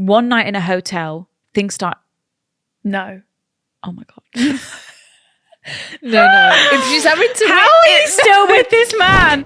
one night in a hotel, things start. No. Oh my God. No. If she's having to... How are you still with this man?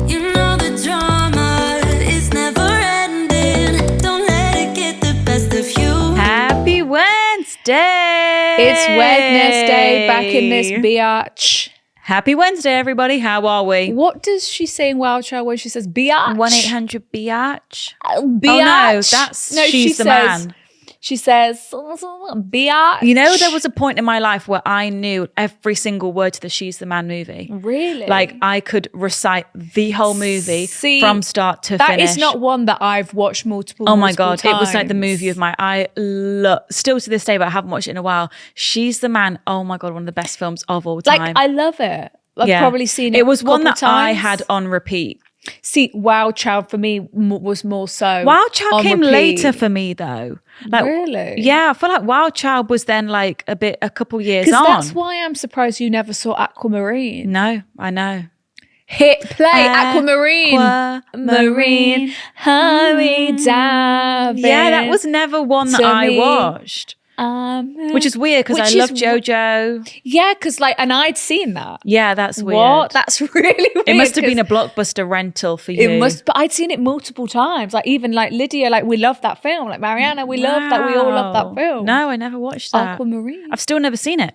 You know the drama is never ending. Don't let it get the best of you. Happy Wednesday. It's Wednesday, back in this biatch. Happy Wednesday, everybody. How are we? What does she say in Wild Child when she says biatch? 1-800-BIATCH. Biatch. Oh no, that's She's the Man. She says, biatch. You know, there was a point in my life where I knew every single word to the She's the Man movie. Really? Like I could recite the whole movie from start to finish. That is not one that I've watched multiple Oh my God, times. it was like the movie of I love, still to this day, but I haven't watched it in a while. She's the Man. Oh my God, one of the best films of all time. Like, I love it. I've probably seen it. It was one that times. I had on repeat. See, Wild Child for me was more so. Wild Child on came repeat. later for me though. Like, really? Yeah, I feel like Wild Child was then like a couple years on. Because that's why I'm surprised you never saw Aquamarine. No, I know. Hit play, Aquamarine. Marine, hurry, diving. Yeah, that was never one that I watched. Which is weird because I love JoJo. Yeah, because and I'd seen that. Yeah, that's weird. What? That's really weird. It must have been a blockbuster rental for you. It must, but I'd seen it multiple times. Like even Lydia, we love that film. Like Mariana, we love that. We all love that film. No, I never watched that. Aquamarine. I've still never seen it.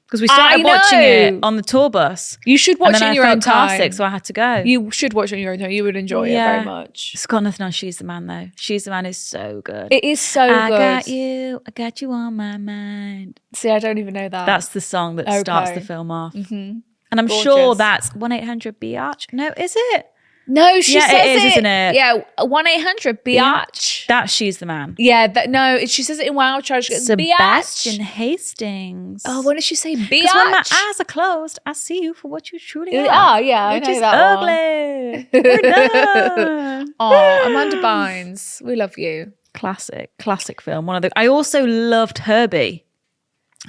Because we started watching it on the tour bus. You should watch it in your own time. Car sick, so I had to go. You should watch it in your own time. You would enjoy it very much. It's got nothing on She's the Man though. She's the Man is so good. It is so good. I got you on my mind. See, I don't even know that. That's the song that starts the film off. Mm-hmm. And I'm sure that's 1-800-BIATCH. No, is it? No, she says it is, isn't it? Yeah, 1-800-BIATCH. That's She's the Man. Yeah, she says it in Wild Child. She goes, Sebastian biatch. Hastings. Oh, when did she say biatch? Because when my eyes are closed, I see you for what you truly are. Oh, yeah, I know that ugly. We're done. Oh, Amanda Bynes, we love you. Classic film. I also loved Herbie.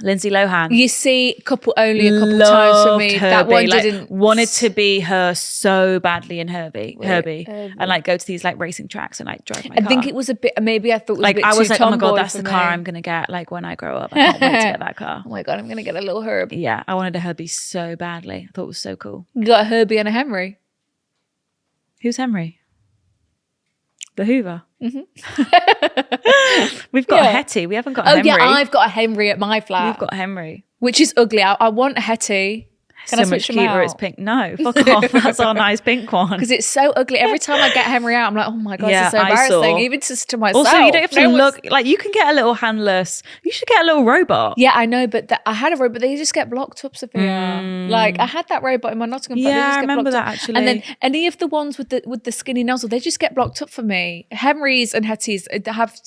Lindsay Lohan. You see, a couple times for me. Herbie. That one didn't. Wanted to be her so badly in Herbie, and go to these racing tracks and drive my car. I think it was a bit. Maybe I thought it was a bit I was too like, oh my God, that's tomboy the for car me. I'm gonna get. When I grow up, I can't wait to get that car. Oh my God, I'm gonna get a little Herbie. Yeah, I wanted a Herbie so badly. I thought it was so cool. You got a Herbie and a Henry. Who's Henry? The Hoover. Mm-hmm. We've got a Hetty. We haven't got a Henry. Oh yeah, I've got a Henry at my flat. We've got Henry. Which is ugly. I want a Hetty. Can I switch them cuter, out? it's pink. No, fuck off. That's our nice pink one. Because it's so ugly. Every time I get Henry out, I'm like, oh my God, this is so embarrassing. Even just to myself. Also, you don't have to look you can get a little handless. You should get a little robot. Yeah, I know, but I had a robot, but they just get blocked up, Sophia. I had that robot in my Nottingham flat. Yeah, I remember that actually. And then any of the ones with the skinny nozzle, they just get blocked up for me. Henrys and Hettys have,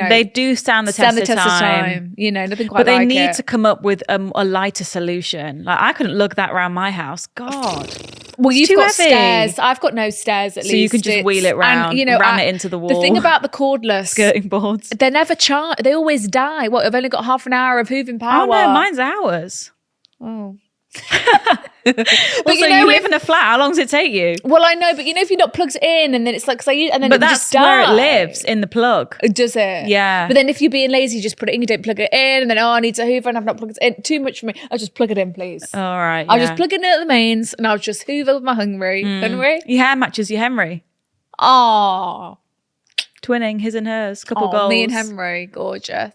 they do stand the test of time. Nothing quite. But they like need it. to come up with a lighter solution. I couldn't lug that around my house. God. Well, you've got heavy. stairs. I've got no stairs at least. So you can just wheel it round, and, ram it into the wall. The thing about the cordless skirting boards, they're never charged. They always die. What? I've only got half an hour of hooving power. Oh no, mine's hours. Oh. But you live in a flat. How long does it take you? Well, I know, but if you're not plugged in, and then it's but that's where it lives, in the plug. Does it? Yeah. But then if you're being lazy, you just put it in. You don't plug it in, and then I need to hoover, and I've not plugged it in. Too much for me. I'll just plug it in, please. All right. I'll just plug it in at the mains, and I'll just hoover with my Henry. Henry. Your hair matches your Henry. Oh, twinning his and hers. Couple goals. Me and Henry, gorgeous.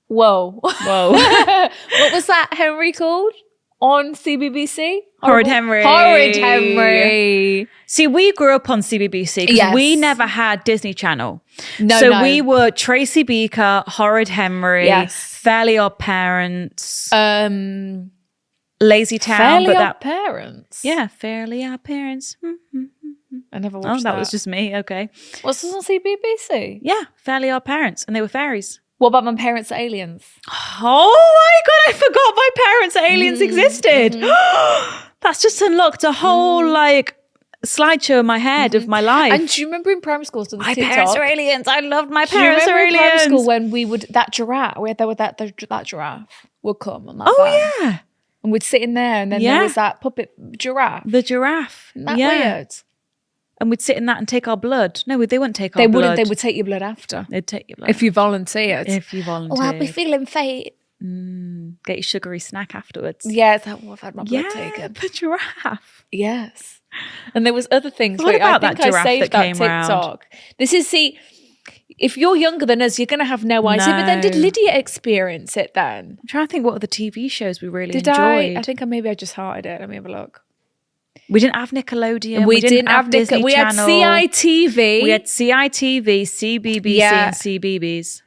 Whoa. What was that Henry called on CBBC? Horrid Henry. Horrid Henry. See, we grew up on CBBC because we never had Disney Channel. No. We were Tracy Beaker, Horrid Henry, Fairly Odd Parents, Lazy Town. Fairly Odd Parents? Yeah, Fairly Odd Parents. I never watched that. That was just me. Okay. What's this on CBBC? Yeah, Fairly Odd Parents. And they were fairies. What about My Parents Are Aliens? Oh my God, I forgot My Parents Are Aliens existed. That's just unlocked a whole slideshow in my head of my life. And do you remember in primary school, so My Parents Are Aliens. I loved My Parents Are Aliens. In primary school when we would, that giraffe would come on that van. Yeah. And we'd sit in there, and then there was that puppet giraffe. The giraffe. Isn't that weird? And we'd sit in that and take our blood. No, they wouldn't take our blood. They would take your blood after. They'd take your blood. If you volunteered. Oh, I'll be feeling faint. Get your sugary snack afterwards. Yeah, I've had my blood taken. The giraffe. Yes. And there was other things. What about I think that giraffe I saved that came TikTok. round? This is, if you're younger than us, you're going to have no idea. But then did Lydia experience it then? I'm trying to think what other TV shows we really enjoyed. I think maybe I just hearted it. Let me have a look. We didn't have Nickelodeon. We didn't have Disney We Channel. had CITV. We had CITV, CBBC, and CBeebies. It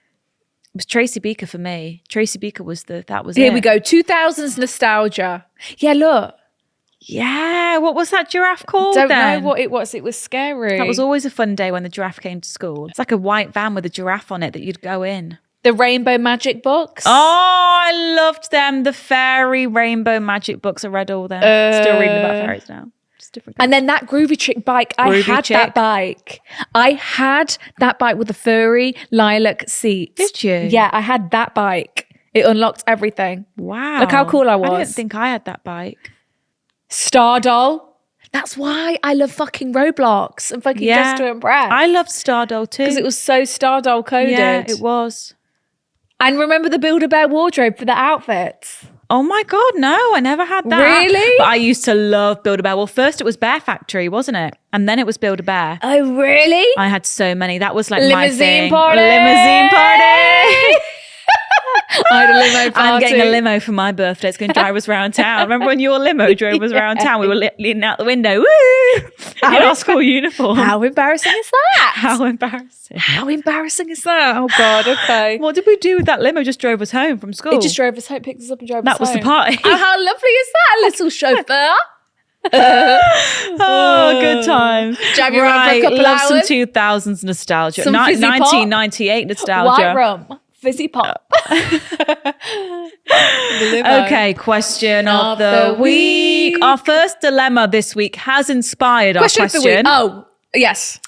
was Tracy Beaker for me. Tracy Beaker was that was Here it. we go. 2000s nostalgia. Yeah, look. Yeah, what was that giraffe called Don't then? know what it was. It was scary. That was always a fun day when the giraffe came to school. It's like a white van with a giraffe on it that you'd go in. The Rainbow Magic books. Oh, I loved them. The fairy rainbow magic books. I read all them. Still reading about fairies now. Just different. And then that Groovy Chick bike. I had that bike. I had that bike with the furry lilac seat. Did you? Yeah, I had that bike. It unlocked everything. Wow. Look how cool I was. I don't think I had that bike. Stardoll. That's why I love fucking Roblox and fucking Just to Impress. I loved Stardoll too. Because it was so Stardoll coded. Yeah, it was. And remember the Build-A-Bear wardrobe for the outfits? Oh my God, no, I never had that. Really? But I used to love Build-A-Bear. Well, first it was Bear Factory, wasn't it? And then it was Build-A-Bear. Oh, really? I had so many. That was like my Limousine thing. party. Limousine party. I had a limo party. I'm getting a limo for my birthday. It's going to drive us around town. Remember when your limo drove us around town? We were leaning out the window. Woo! In our school uniform. How embarrassing is that? How embarrassing. How embarrassing is that? Oh, God, okay. What did we do with that limo? Just drove us home from school. It just drove us home, picked us up and drove us home. That was the party. Oh, how lovely is that, little chauffeur? Oh, good time. Drive you around for a couple love hours. some 2000s nostalgia. Some fizzy pop. 1998 nostalgia. White rum. Fizzy pop. Okay, question of the week. Our first dilemma this week has inspired our question. Of the week. Oh, yes.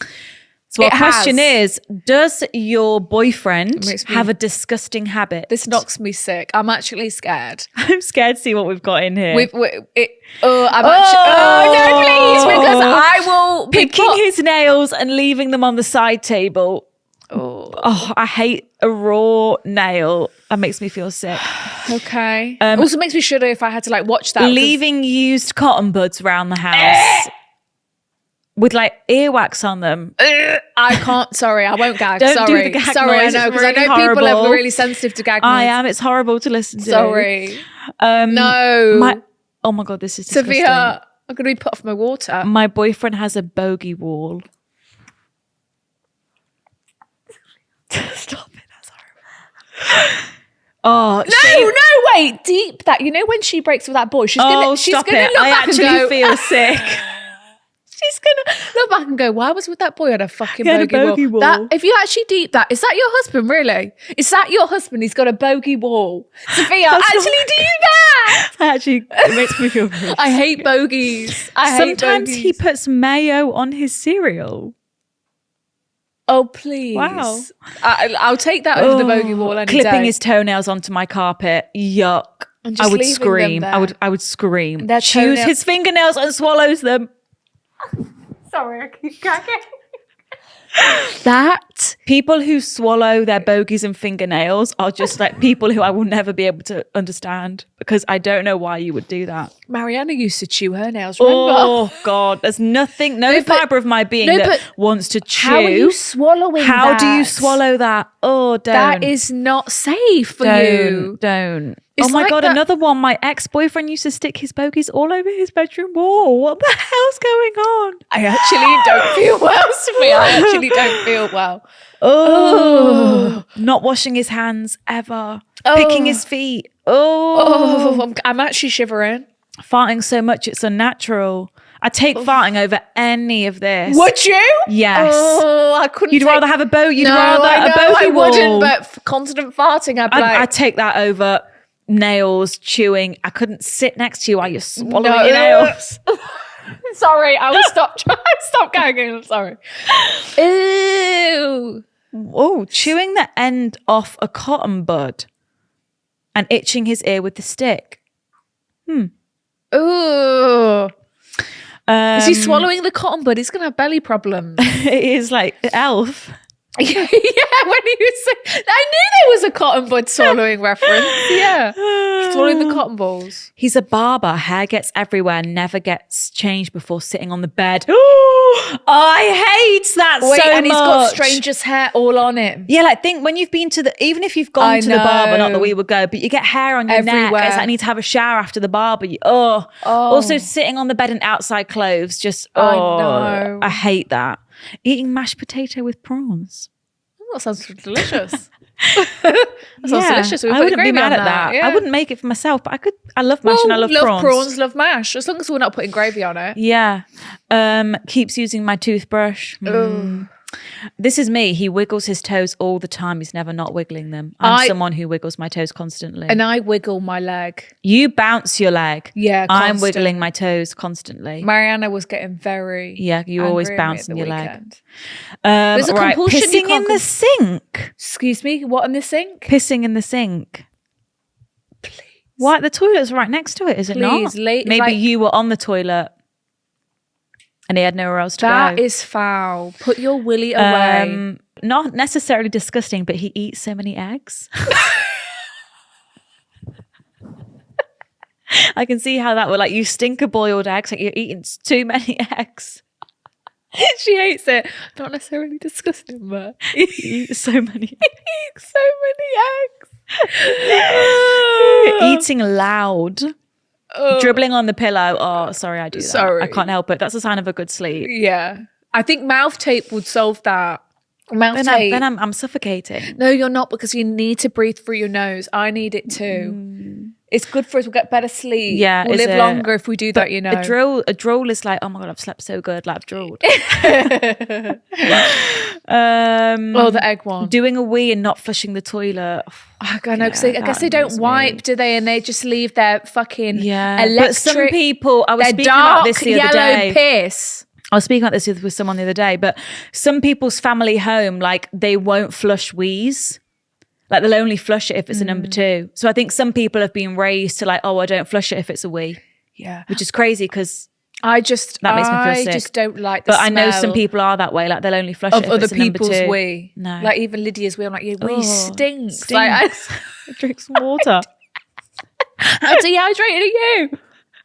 So our question is, does your boyfriend have a disgusting habit? This knocks me sick. I'm actually scared. I'm scared to see what we've got in here. No, please, because I will picking his nails and leaving them on the side table. Oh, I hate a raw nail. That makes me feel sick. Okay. Also makes me shudder if I had to like watch that. Leaving used cotton buds around the house with like earwax on them. I can't. Sorry, I won't gag. Don't sorry, do the gag sorry. noise. I know because It's I know really people horrible. are really sensitive to gag noise. I am. It's horrible to listen to. Sorry. No. Oh my God, this is disgusting. Sophia, I'm going to be put off my water. My boyfriend has a bogey wall. Stop it. That's horrible. Oh no, wait, deep that. You know when she breaks with that boy, she's gonna look I back actually and go, feel sick. She's gonna look back and go, why was with that boy on a fucking He had a bogey wall. That, if you actually deep that, is that your husband really? Is that your husband? He's got a bogey wall. Sophia, actually do that. Actually, it makes me feel gross. I hate bogeys. Sometimes he puts mayo on his cereal. Oh, please. Wow. I'll take that over the bogey wall any Clipping day. his toenails onto my carpet. Yuck. And just I would leaving scream. them there. I would scream. Their Chews toenail- his fingernails and swallows them. Sorry, I keep gagging. That people who swallow their bogies and fingernails are just like people who I will never be able to understand because I don't know why you would do that. Mariana used to chew her nails, remember? Oh God, there's nothing, no fibre of my being that wants to chew. How are you swallowing How that? do you swallow that? Oh, don't. That is not safe for you. Don't. It's oh my like God, that- another one. My ex-boyfriend used to stick his bogies all over his bedroom wall. What the hell's going on? I actually don't feel well, Sophia. I actually don't feel well. Oh. Not washing his hands ever. Picking his feet. I'm actually shivering. Farting so much it's unnatural. I take farting over any of this. Would you? Yes. Oh, I couldn't. You'd rather have a boat. You'd rather I know, a bogey I wall. wouldn't, but constant farting, I'd be like, I'd take that over nails, chewing. I couldn't sit next to you while you're swallowing your nails. Sorry, I will stop gagging. I'm sorry. Ew. Oh, chewing the end off a cotton bud and itching his ear with the stick. Ooh. Is he swallowing the cotton bud? He's going to have belly problems. It is like Elf. Yeah, when he was saying, I knew there was a cotton bud swallowing reference. Yeah, swallowing the cotton balls. He's a barber. Hair gets everywhere, never gets changed before sitting on the bed. Oh, I hate that so much. And he's got strangers' hair all on him. Yeah, like think when you've been to even if you've gone to the barber, not that we would go, but you get hair on your neck. It's like I need to have a shower after the barber. Also sitting on the bed in outside clothes. Just I hate that. Eating mashed potato with prawns. Oh, that sounds delicious. That sounds delicious. I wouldn't be mad at that. Yeah. I wouldn't make it for myself, but I could. I love mash and I love prawns. Love mash. As long as we're not putting gravy on it. Yeah. Keeps using my toothbrush. This is me. He wiggles his toes all the time. He's never not wiggling them. I'm someone who wiggles my toes constantly. And I wiggle my leg. You bounce your leg. Yeah, I'm wiggling my toes constantly. Mariana was getting very you're always bouncing your leg. There's a compulsion. Pissing in the sink. Excuse me? What in the sink? Pissing in the sink. Please. Why? The toilet's right next to it, is it not? Maybe you were on the toilet. And he had nowhere else to go. That is foul. Put your willy away. Not necessarily disgusting, but he eats so many eggs. I can see how that would, like, you stink of boiled eggs, like you're eating too many eggs. She hates it. Not necessarily disgusting, but he eats so many. He eats so many eggs. Eating loud. Dribbling on the pillow. Oh, sorry, I do that. Sorry. I can't help it. That's a sign of a good sleep. Yeah. I think mouth tape would solve that. Tape. Then I'm suffocating. No, you're not, because you need to breathe through your nose. I need it too. It's good for us. We'll get better sleep. Yeah. We'll live longer if we do that, you know. A drool is like, oh my God, I've slept so good. Like I've drooled. The egg one. Doing a wee and not flushing the toilet. I know, because I guess they don't wipe, do they? And they just leave their fucking electric. But some people, I was speaking about this the other day. Piss. I was speaking about this with someone the other day, but some people's family home, like they won't flush wees. Like they'll only flush it if it's a number 2. So I think some people have been raised to like, I don't flush it if it's a wee. Yeah. Which is crazy because that makes me feel sick. I just don't like the smell. But I know some people are that way. Like they'll only flush it if it's a number 2. Of other people's wee. No. Like even Lydia's wee. I'm like, your wee stinks. Like, I drink some water. How dehydrated are you?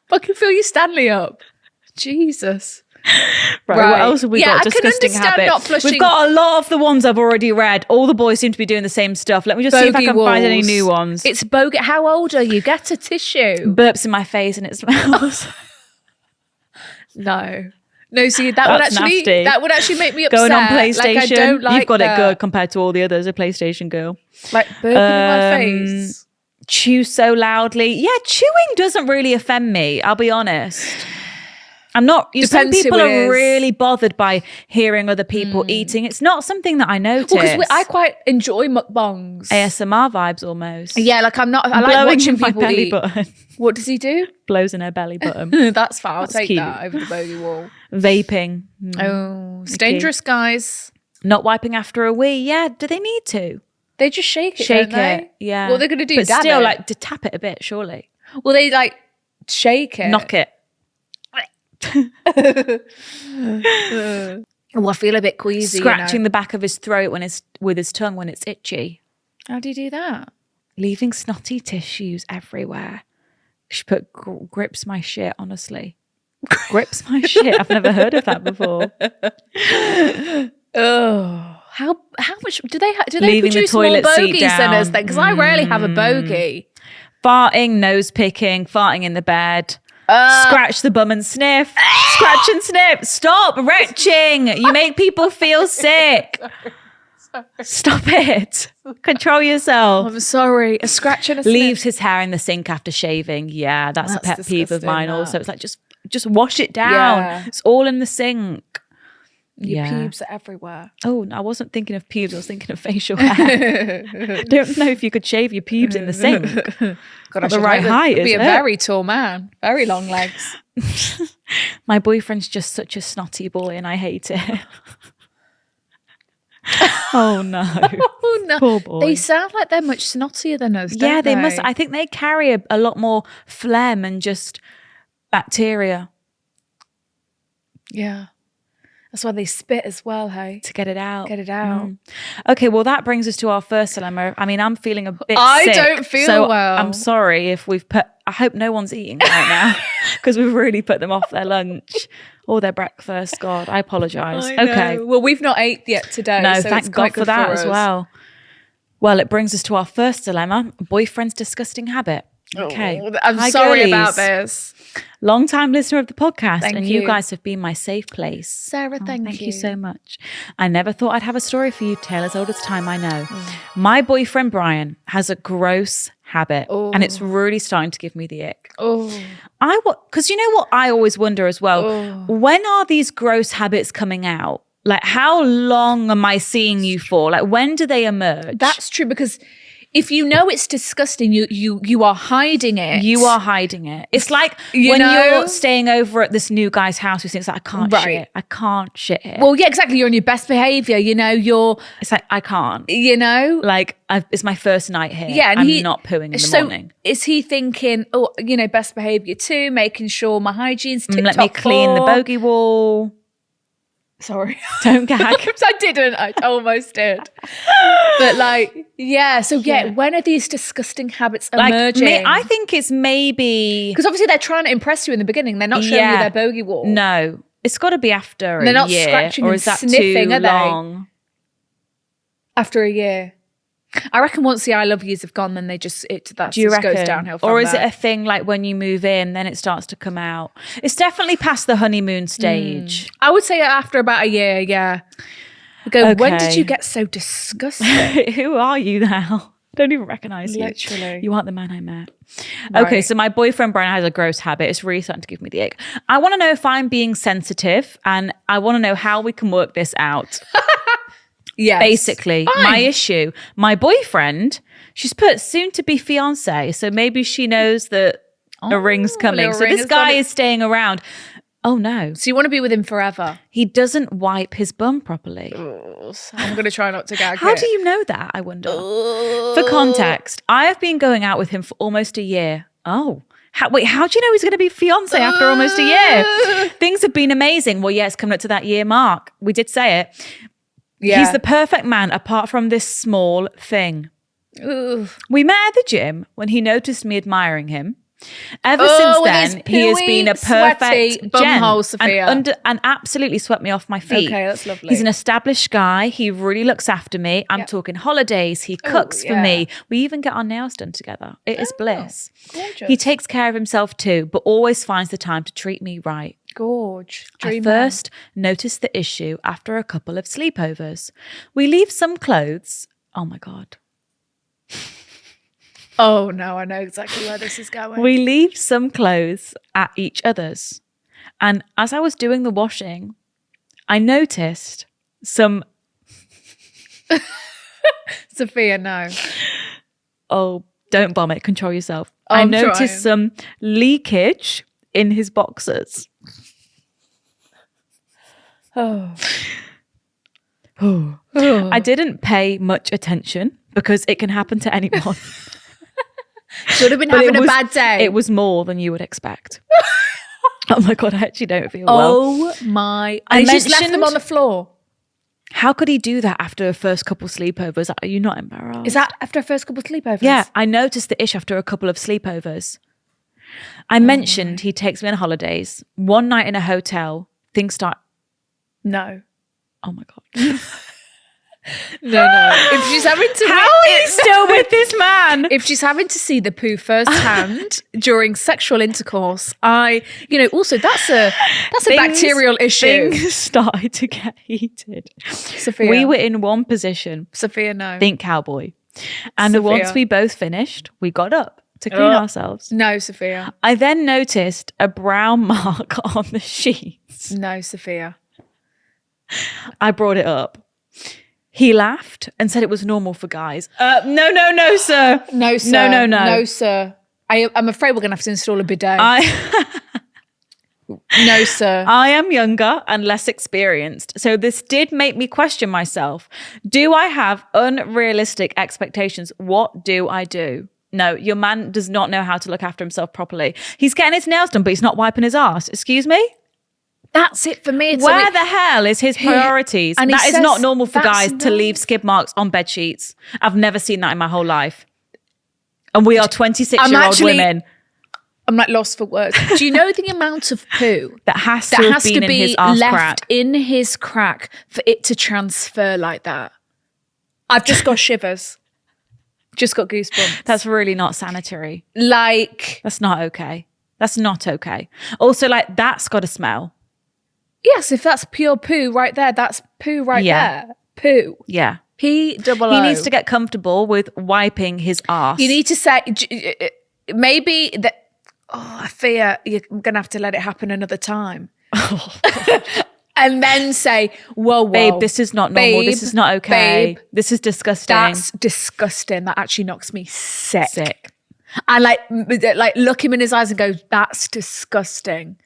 Fucking fill your Stanley up. Jesus. Right, what else have we got? Disgusting habits. We've got a lot of the ones I've already read. All the boys seem to be doing the same stuff. Let me just see if I can find any new ones. It's bogus. How old are you? Get a tissue. Burps in my face and it smells. No, see that would actually make me upset. Going on PlayStation, like, I don't like you've got it good compared to all the others. A PlayStation girl, like burping in my face. Chew so loudly. Yeah, chewing doesn't really offend me. I'll be honest. I'm not. Some people are really bothered by hearing other people eating. It's not something that I notice. Well, because I quite enjoy mukbangs. ASMR vibes almost. Yeah, like I'm not. I like watching people belly eat. Button. What does he do? Blows in her belly button. That's fine. I'll take that over the bogey wall. Vaping. Oh, it's dangerous, guys. Not wiping after a wee. Yeah, do they need to? They just shake it. Shake it. Yeah. What are they going to do? But still, like to tap it a bit, surely. Well, they like shake it. Knock it. I feel a bit queasy. Scratching the back of his throat with his tongue when it's itchy. How do you do that? Leaving snotty tissues everywhere. She put grips my shit, honestly. Grips my shit. I've never heard of that before. Oh, how much do they Leaving produce the toilet more seat bogeys down. than us then? Because I rarely have a bogey. Farting, nose picking, farting in the bed. Scratch the bum and sniff. Scratch and sniff. Stop retching. You make people feel sick. Sorry. Stop it. Control yourself. I'm sorry. A scratch and a sniff. Leaves his hair in the sink after shaving. Yeah, that's a pet peeve of mine also. It's like just wash it down. Yeah. It's all in the sink. Your pubes are everywhere. Oh, no, I wasn't thinking of pubes. I was thinking of facial hair. Don't know if you could shave your pubes in the sink. God, the right height, be a very tall man. Very long legs. My boyfriend's just such a snotty boy and I hate it. Oh no. Oh no. Poor boy. They sound like they're much snottier than us, don't they must. I think they carry a lot more phlegm and just bacteria. Yeah. That's why they spit as well, hey? To get it out. Get it out. Okay, well, that brings us to our first dilemma. I mean, I'm feeling a bit sick. I don't feel well. I'm sorry if we've I hope no one's eating right now because we've really put them off their lunch or their breakfast. God, I apologise. Okay. Well, we've not ate yet today. No, so thank God for that as well. Well, it brings us to our first dilemma, boyfriend's disgusting habit. Okay. I'm sorry about this. Long-time listener of the podcast. Thank and you. you guys have been my safe place. Sarah, Thank you so much. I never thought I'd have a story for you, tale as old as time, I know. My boyfriend, Brian, has a gross habit and it's really starting to give me the ick. Because you know what I always wonder as well? When are these gross habits coming out? Like, how long am I seeing you for? Like, when do they emerge? That's true, because if you know it's disgusting, you are hiding it. You are hiding it. It's like when you're staying over at this new guy's house who thinks like, I can't shit. I can't shit here. Well, yeah, exactly. You're on your best behavior. It's like, I can't. Like, it's my first night here. Yeah, and I'm not pooing in the morning. Is he thinking, best behavior too, making sure my hygiene's tip-top? Let me clean the bogey wall. Sorry. Don't gag. I didn't. I almost did. But when are these disgusting habits emerging? I think it's maybe... Because obviously they're trying to impress you in the beginning. They're not showing you their bogey wall. No. It's got to be after they're a year. They're not scratching or and is that sniffing, too are they? long? After a year. I reckon once the I love yous have gone, then that just goes downhill from Or is there. it a thing like when you move in, then it starts to come out? It's definitely past the honeymoon stage. I would say after about a year, yeah. When did you get so disgusting? Who are you now? I don't even recognise you. Literally. You aren't the man I met. Right. Okay, so my boyfriend Brian has a gross habit. It's really starting to give me the ick. I want to know if I'm being sensitive and I want to know how we can work this out. Yes. Basically, my issue, my boyfriend, she's put soon to be fiance, so maybe she knows that a ring's coming. So this guy is staying around. Oh no. So you want to be with him forever? He doesn't wipe his bum properly. I'm going to try not to gag. How do you know that, I wonder? For context, I have been going out with him for almost a year. Oh. How do you know he's going to be fiance after almost a year? Things have been amazing. Well, yeah, it's coming up to that year mark. We did say it. Yeah. He's the perfect man apart from this small thing. Ooh. We met at the gym when he noticed me admiring him. Ever since then, he has been a perfect gent and absolutely swept me off my feet. Okay, that's lovely. He's an established guy. He really looks after me. I'm talking holidays. He cooks for me. We even get our nails done together. It is bliss. Gorgeous. He takes care of himself too, but always finds the time to treat me right. Gorge. I first noticed the issue after a couple of sleepovers. We leave some clothes. Oh my God. Oh no, I know exactly where this is going. We leave some clothes at each other's. And as I was doing the washing, I noticed some... Sophia, no. Oh, don't bomb it. Control yourself. Oh, I noticed some leakage in his boxers. I didn't pay much attention because it can happen to anyone. Should have been having a bad day. It was more than you would expect. Oh my God, I actually don't feel well. Oh my. And he just left them on the floor. How could he do that after a first couple sleepovers? Are you not embarrassed? Is that after a first couple sleepovers? Yeah, I noticed the ish after a couple of sleepovers. I mentioned he takes me on holidays. One night in a hotel, things start... No. Oh my God. No. If she's having to... How are you still with this man? If she's having to see the poo firsthand during sexual intercourse, also that's a bacterial issue. Things started to get heated. Sophia. We were in one position. Sophia, no. Think cowboy. And Sophia. once we both finished, we got up to clean ourselves. No, Sophia. I then noticed a brown mark on the sheets. No, Sophia. I brought it up. He laughed and said it was normal for guys. No, sir. No, sir. No. No, sir. I'm afraid we're going to have to install a bidet. No, sir. I am younger and less experienced, so this did make me question myself. Do I have unrealistic expectations? What do I do? No, your man does not know how to look after himself properly. He's getting his nails done, but he's not wiping his ass. Excuse me? That's it for me. It's Where the hell is his priorities? And that is says, not normal for guys to leave skid marks on bed sheets. I've never seen that in my whole life. And we are 26-year-old women. I'm like lost for words. Do you know the amount of poo that has to be in his arse left crack? In his crack for it to transfer like that? I've just got shivers. Just got goosebumps. That's really not sanitary. Like, that's not okay. That's not okay. Also, like, that's got to smell. Yes, if that's pure poo right there, that's poo right there. Poo. Yeah. P-double-O. He needs to get comfortable with wiping his arse. You need to say, maybe that, I fear you're going to have to let it happen another time. And then say, whoa, babe, this is not normal. Babe, this is not okay. Babe, this is disgusting. That's disgusting. That actually knocks me sick. And like look him in his eyes and go, that's disgusting.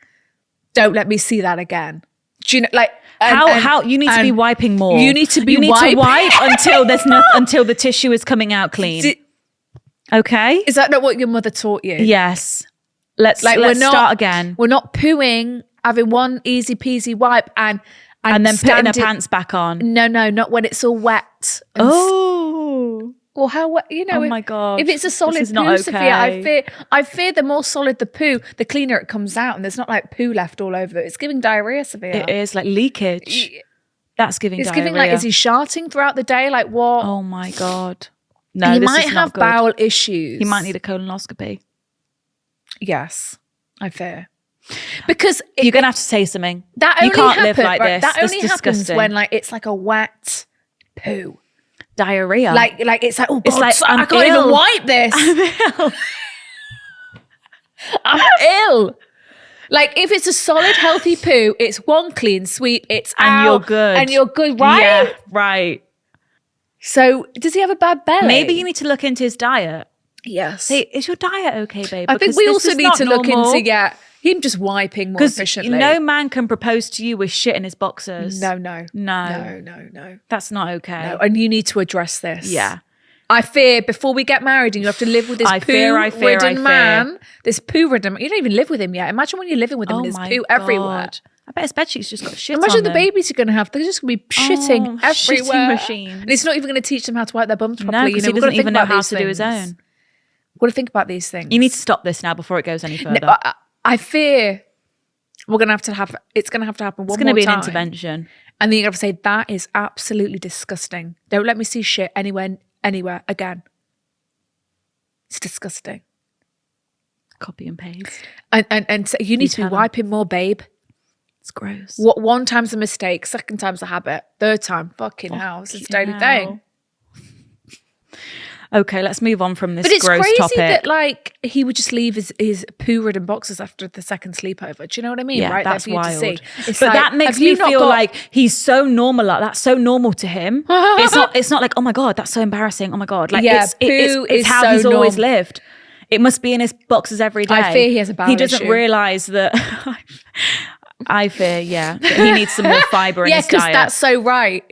Don't let me see that again. Do you know, like, how you need to be wiping more. You need to be to wipe until there's until the tissue is coming out clean. Okay? Is that not what your mother taught you? Yes. Let's start again. We're not pooing, having one easy peasy wipe and then putting her pants back on. No, not when it's all wet. Well, how wet? You know? Oh my God! If it's a solid poo, Sophia, I fear the more solid the poo, the cleaner it comes out, and there's not like poo left all over it. It's giving diarrhea, Sophia. It is like leakage. That's giving. It's diarrhea. Giving like, is he sharting throughout the day? Like what? Oh my God! No, he this might is have not good. bowel issues. He might need a colonoscopy. Yes, I fear. Because you're gonna have to say something. That you can't live like this. That only happens disgusting. when like it's like a wet poo. Diarrhea. Like it's like, oh God, it's like, I can't even wipe this. I'm ill. I'm ill. Like if it's a solid, healthy poo, it's one clean sweep, it's and you're good. And you're good, right? Yeah, right. So does he have a bad belly? Maybe you need to look into his diet. Yes. Say, is your diet okay, babe? I think we also need to look into, him just wiping more efficiently. No man can propose to you with shit in his boxers. No. That's not okay. No, and you need to address this. Yeah. I fear before we get married and you have to live with this poo-ridden man. This poo-ridden man. You don't even live with him yet. Imagine when you're living with him and there's poo everywhere. I bet his bedsheet's just got shit Imagine on the them. babies you're going to have. They're just going to be shitting everywhere. Shitting machines. And it's not even going to teach them how to wipe their bums properly. No, because he doesn't even know how to do his own. We've got to think about these things. You need to stop this now before it goes any further. No, I fear we're going to have it's going to have to happen one more time. It's going to be an intervention. And then you're going to say, that is absolutely disgusting. Don't let me see shit anywhere again. It's disgusting. Copy and paste. And so you need to be wiping more, babe. It's gross. What? One time's a mistake, second time's a habit, third time, fucking hell, it's a daily thing. Okay, let's move on from this gross topic. But it's crazy that like he would just leave his poo-ridden boxes after the second sleepover. Do you know what I mean? Yeah, right that's there for wild. you to see. But that makes me feel like he's so normal. Like that's so normal to him. It's not like, oh my God, that's so embarrassing. Oh my God. Like it's how he's always lived. It must be in his boxes every day. I fear he has a bowel He doesn't realise that. I fear, that he needs some more fibre in his diet. Yeah, because that's so right.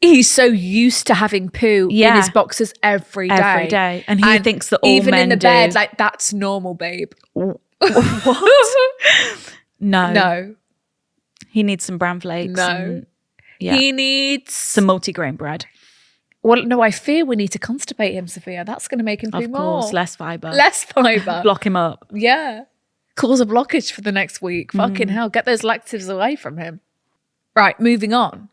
He's so used to having poo in his boxes every day. Every day. And he thinks that all even men in the do. bed, like, that's normal, babe. What? No. He needs some bran flakes. No. He needs... some multigrain bread. Well, no, I fear we need to constipate him, Sophia. That's going to make him poo more. Of course, less fibre. Less fibre. Block him up. Yeah. Cause a blockage for the next week. Fucking hell. Get those lactives away from him. Right, moving on.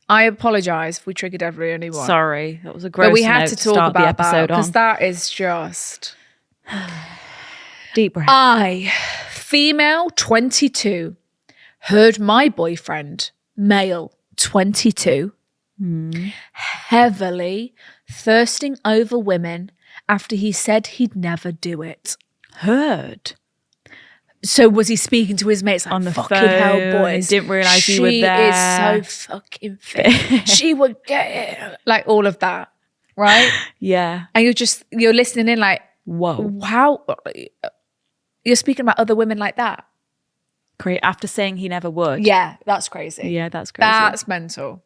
I apologise if we triggered anyone. Sorry, that was a gross But we had note to talk start about the episode because on. that is just... Deep breath. I, female 22, heard my boyfriend, male 22, heavily thirsting over women after he said he'd never do it. Heard? So was he speaking to his mates like, on the fucking phone, hell, boys? Didn't realise you were there. She is so fucking fit. She would get it. Like all of that, right? Yeah. And you're listening in like, whoa. How? You're speaking about other women like that? Great. After saying he never would. Yeah, that's crazy. Yeah, that's crazy. That's mental.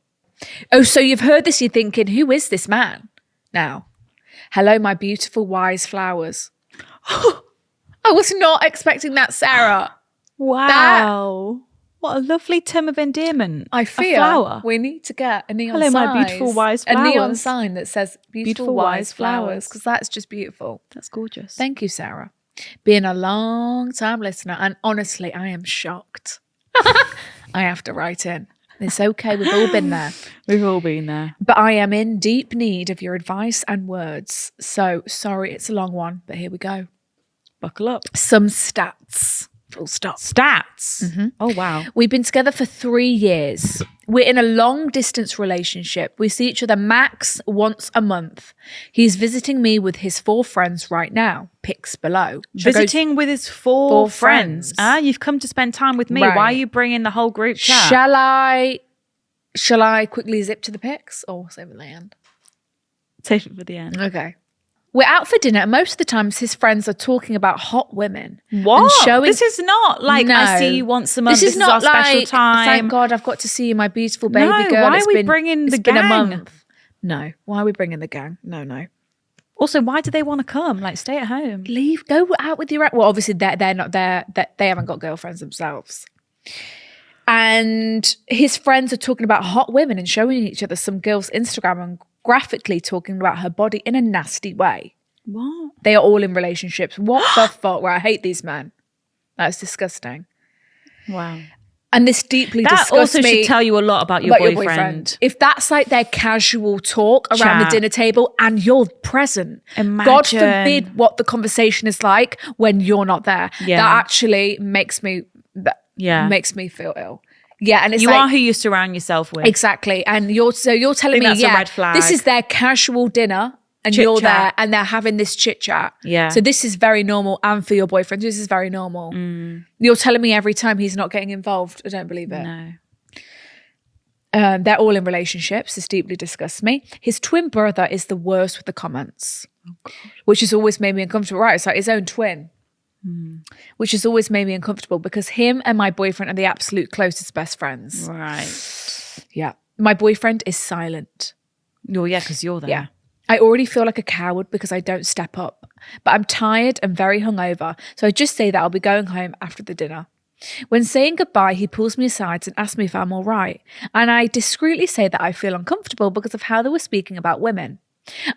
Oh, so you've heard this, you're thinking, who is this man now? Hello, my beautiful, wise flowers. I was not expecting that, Sarah. Wow. What a lovely term of endearment. I feel a flower. we need to get a neon Hello, sign. my beautiful wise flowers. A neon sign that says beautiful wise flowers, because that's just beautiful. That's gorgeous. Thank you, Sarah. Being a long time listener, and honestly, I am shocked. I have to write in. It's okay. We've all been there. We've all been there. But I am in deep need of your advice and words. So sorry, it's a long one, but here we go. Buckle up. Some stats. Full stop. Stats. Mm-hmm. Oh, wow. We've been together for 3 years. We're in a long distance relationship. We see each other max once a month. He's visiting me with his 4 friends right now. Pics below. Visiting with his 4 friends. You've come to spend time with me. Right. Why are you bringing the whole group chat? Shall I quickly zip to the pics or save it at the end? Save it for the end. Okay. We're out for dinner, and most of the times his friends are talking about hot women. What? And showing... This is not like I see you once a month. This is not our special like, time. Thank God I've got to see you, my beautiful baby girl. Why are we bringing the gang? It's been a month. No. Why are we bringing the gang? No. Also, why do they want to come? Like, stay at home. Leave. Go out with your... Well, obviously, they're not there. They haven't got girlfriends themselves. And his friends are talking about hot women and showing each other some girl's Instagram and graphically talking about her body in a nasty way. What? They are all in relationships. What the fuck? Well, I hate these men. That's disgusting. Wow. And this deeply disgusts me. That also should tell you a lot about your boyfriend. If that's like their casual talk around the dinner table and you're present, imagine. God forbid what the conversation is like when you're not there. Yeah. That actually makes me feel ill. Yeah, and it's you are who you surround yourself with. Exactly. And you're telling me, that's a red flag. This is their casual dinner. And chit-chat. You're there and they're having this chit chat. Yeah. So this is very normal. And for your boyfriend, this is very normal. You're telling me every time he's not getting involved. I don't believe it. No. They're all in relationships. This deeply disgusts me. His twin brother is the worst with the comments, which has always made me uncomfortable. Right. It's like his own twin, which has always made me uncomfortable because him and my boyfriend are the absolute closest best friends. Right. Yeah. My boyfriend is silent. Oh, yeah, because you're there. Yeah. I already feel like a coward because I don't step up, but I'm tired and very hungover. So I just say that I'll be going home after the dinner. When saying goodbye, he pulls me aside and asks me if I'm all right. And I discreetly say that I feel uncomfortable because of how they were speaking about women.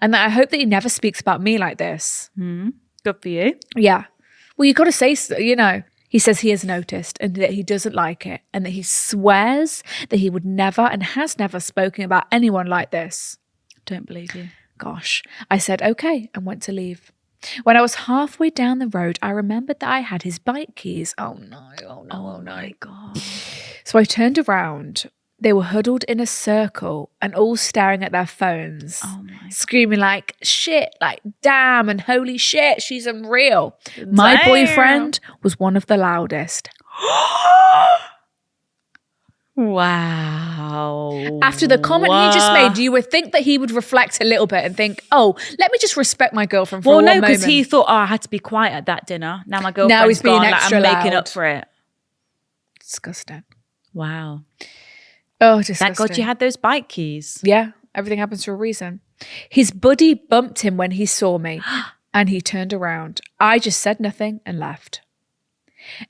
And that I hope that he never speaks about me like this. Good for you. Yeah. Well, you got to say, He says he has noticed and that he doesn't like it and that he swears that he would never and has never spoken about anyone like this. Don't believe you. Gosh. I said, okay, and went to leave. When I was halfway down the road, I remembered that I had his bike keys. Oh no. Oh my God. So I turned around. They were huddled in a circle and all staring at their phones, screaming like, shit, like, damn, and holy shit, she's unreal. Damn. My boyfriend was one of the loudest. Wow. After the comment he just made, you would think that he would reflect a little bit and think, oh, let me just respect my girlfriend for one moment. Well, no, because he thought, I had to be quiet at that dinner. Now my girlfriend's gone, I'm making up for it. Disgusting. Wow. Oh, disgusting. Thank God you had those bike keys. Yeah, everything happens for a reason. His buddy bumped him when he saw me and he turned around. I just said nothing and left.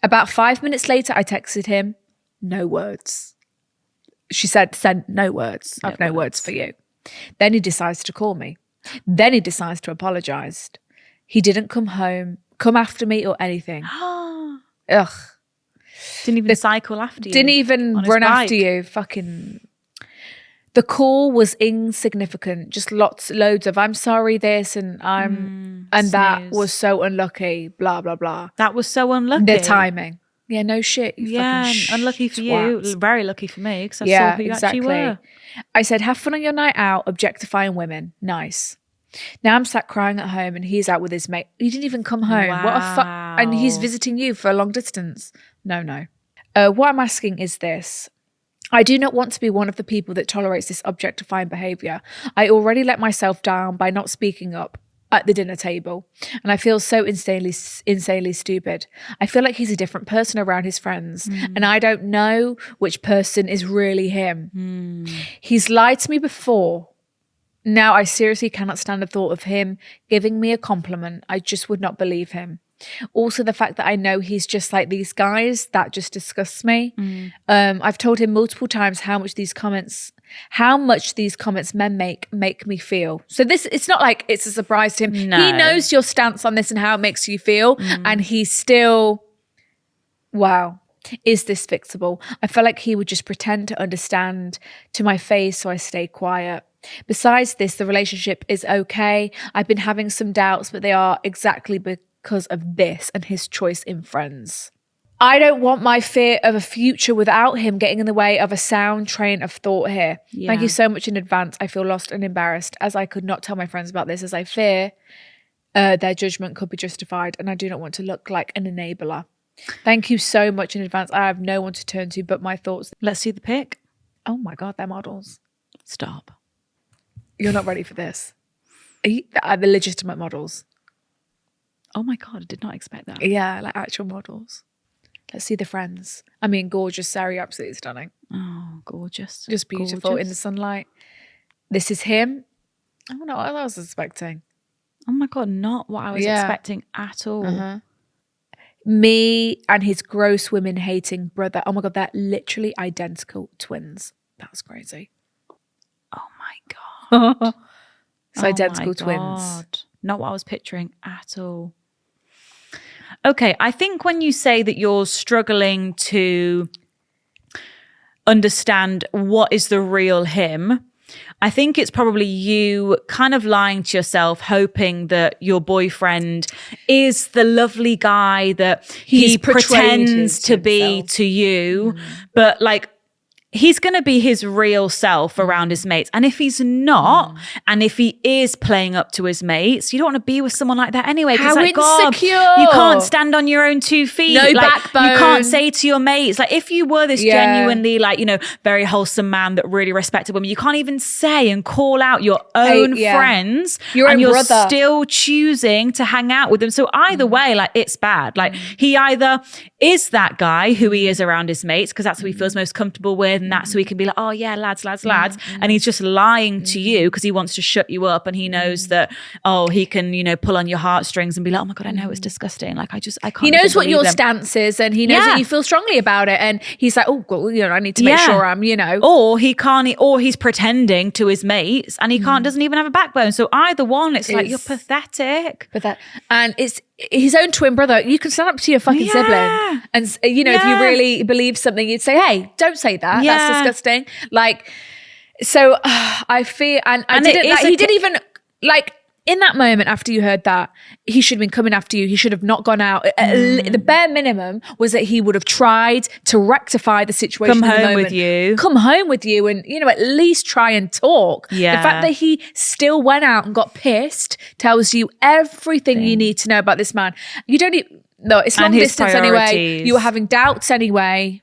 About 5 minutes later, I texted him, no words. She said, send no words. I've no words for you. Then he decides to call me. Then he decides to apologise. He didn't come after me or anything. Ugh. Didn't even cycle after you. Didn't even run after you. Fucking. The call was insignificant. Just loads of I'm sorry this and that was so unlucky. Blah blah blah. That was so unlucky. The timing. Yeah, no shit. Unlucky for you. Very lucky for me because I saw who you actually were. I said, have fun on your night out, objectifying women. Nice. Now I'm sat crying at home and he's out with his mate. He didn't even come home. Wow. What a fuck. And he's visiting you for a long distance. No. What I'm asking is this. I do not want to be one of the people that tolerates this objectifying behaviour. I already let myself down by not speaking up at the dinner table, and I feel so insanely stupid. I feel like he's a different person around his friends, and I don't know which person is really him. He's lied to me before. Now I seriously cannot stand the thought of him giving me a compliment. I just would not believe him. Also, the fact that I know he's just like these guys, that just disgusts me. I've told him multiple times how much these comments men make me feel. So it's not like it's a surprise to him. No. He knows your stance on this and how it makes you feel, and he's still, wow. Is this fixable? I feel like he would just pretend to understand to my face, so I stay quiet. Besides this, the relationship is okay. I've been having some doubts, but they are exactly because of this and his choice in friends. I don't want my fear of a future without him getting in the way of a sound train of thought here. Yeah. Thank you so much in advance. I feel lost and embarrassed as I could not tell my friends about this, as I fear their judgment could be justified, and I do not want to look like an enabler. Thank you so much in advance. I have no one to turn to but my thoughts. Let's see the pic. Oh my God, they're models. Stop. You're not ready for this. Are the legitimate models? Oh my God, I did not expect that. Yeah, like actual models. Let's see the friends. I mean, gorgeous. Sari, absolutely stunning. Oh, gorgeous. Just beautiful in the sunlight. This is him. I don't know what I was expecting. Oh my God, not what I was expecting at all. Me and his gross women-hating brother. Oh my God, they're literally identical twins. That's crazy. Oh my God. It's identical twins. God. Not what I was picturing at all. Okay, I think when you say that you're struggling to understand what is the real him, I think it's probably you kind of lying to yourself, hoping that your boyfriend is the lovely guy that he pretends to be to you. But like, he's going to be his real self around his mates. And if he's not, and if he is playing up to his mates, you don't want to be with someone like that anyway. How like, insecure. God, you can't stand on your own 2 feet. No like, backbone. You can't say to your mates, like if you were this genuinely like, you know, very wholesome man that really respected women, you can't even say and call out your own friends. Your own you're brother. Still choosing to hang out with them. So either way, like it's bad. Like he either is that guy who he is around his mates because that's who he feels most comfortable with, and that's who he can be like, oh yeah, lads, and he's just lying to you because he wants to shut you up, and he knows that he can, you know, pull on your heartstrings and be like, oh my God, I know it's disgusting. Like I can't. He knows what your stance is, and he knows that you feel strongly about it, and he's like, oh, well, you know, I need to make sure I'm, you know, or he can't, or he's pretending to his mates, and he doesn't even have a backbone. So either one, it's like you're pathetic. And it's his own twin brother. You can stand up to your fucking sibling, and you know, if you really believe something, you'd say, hey, don't say that. That's disgusting. Like, so I fear, and he didn't even like. In that moment, after you heard that, he should have been coming after you. He should have not gone out. The bare minimum was that he would have tried to rectify the situation. Come home with you, and you know, at least try and talk. Yeah. The fact that he still went out and got pissed tells you everything you need to know about this man. You don't even. No, it's long distance anyway. You were having doubts anyway.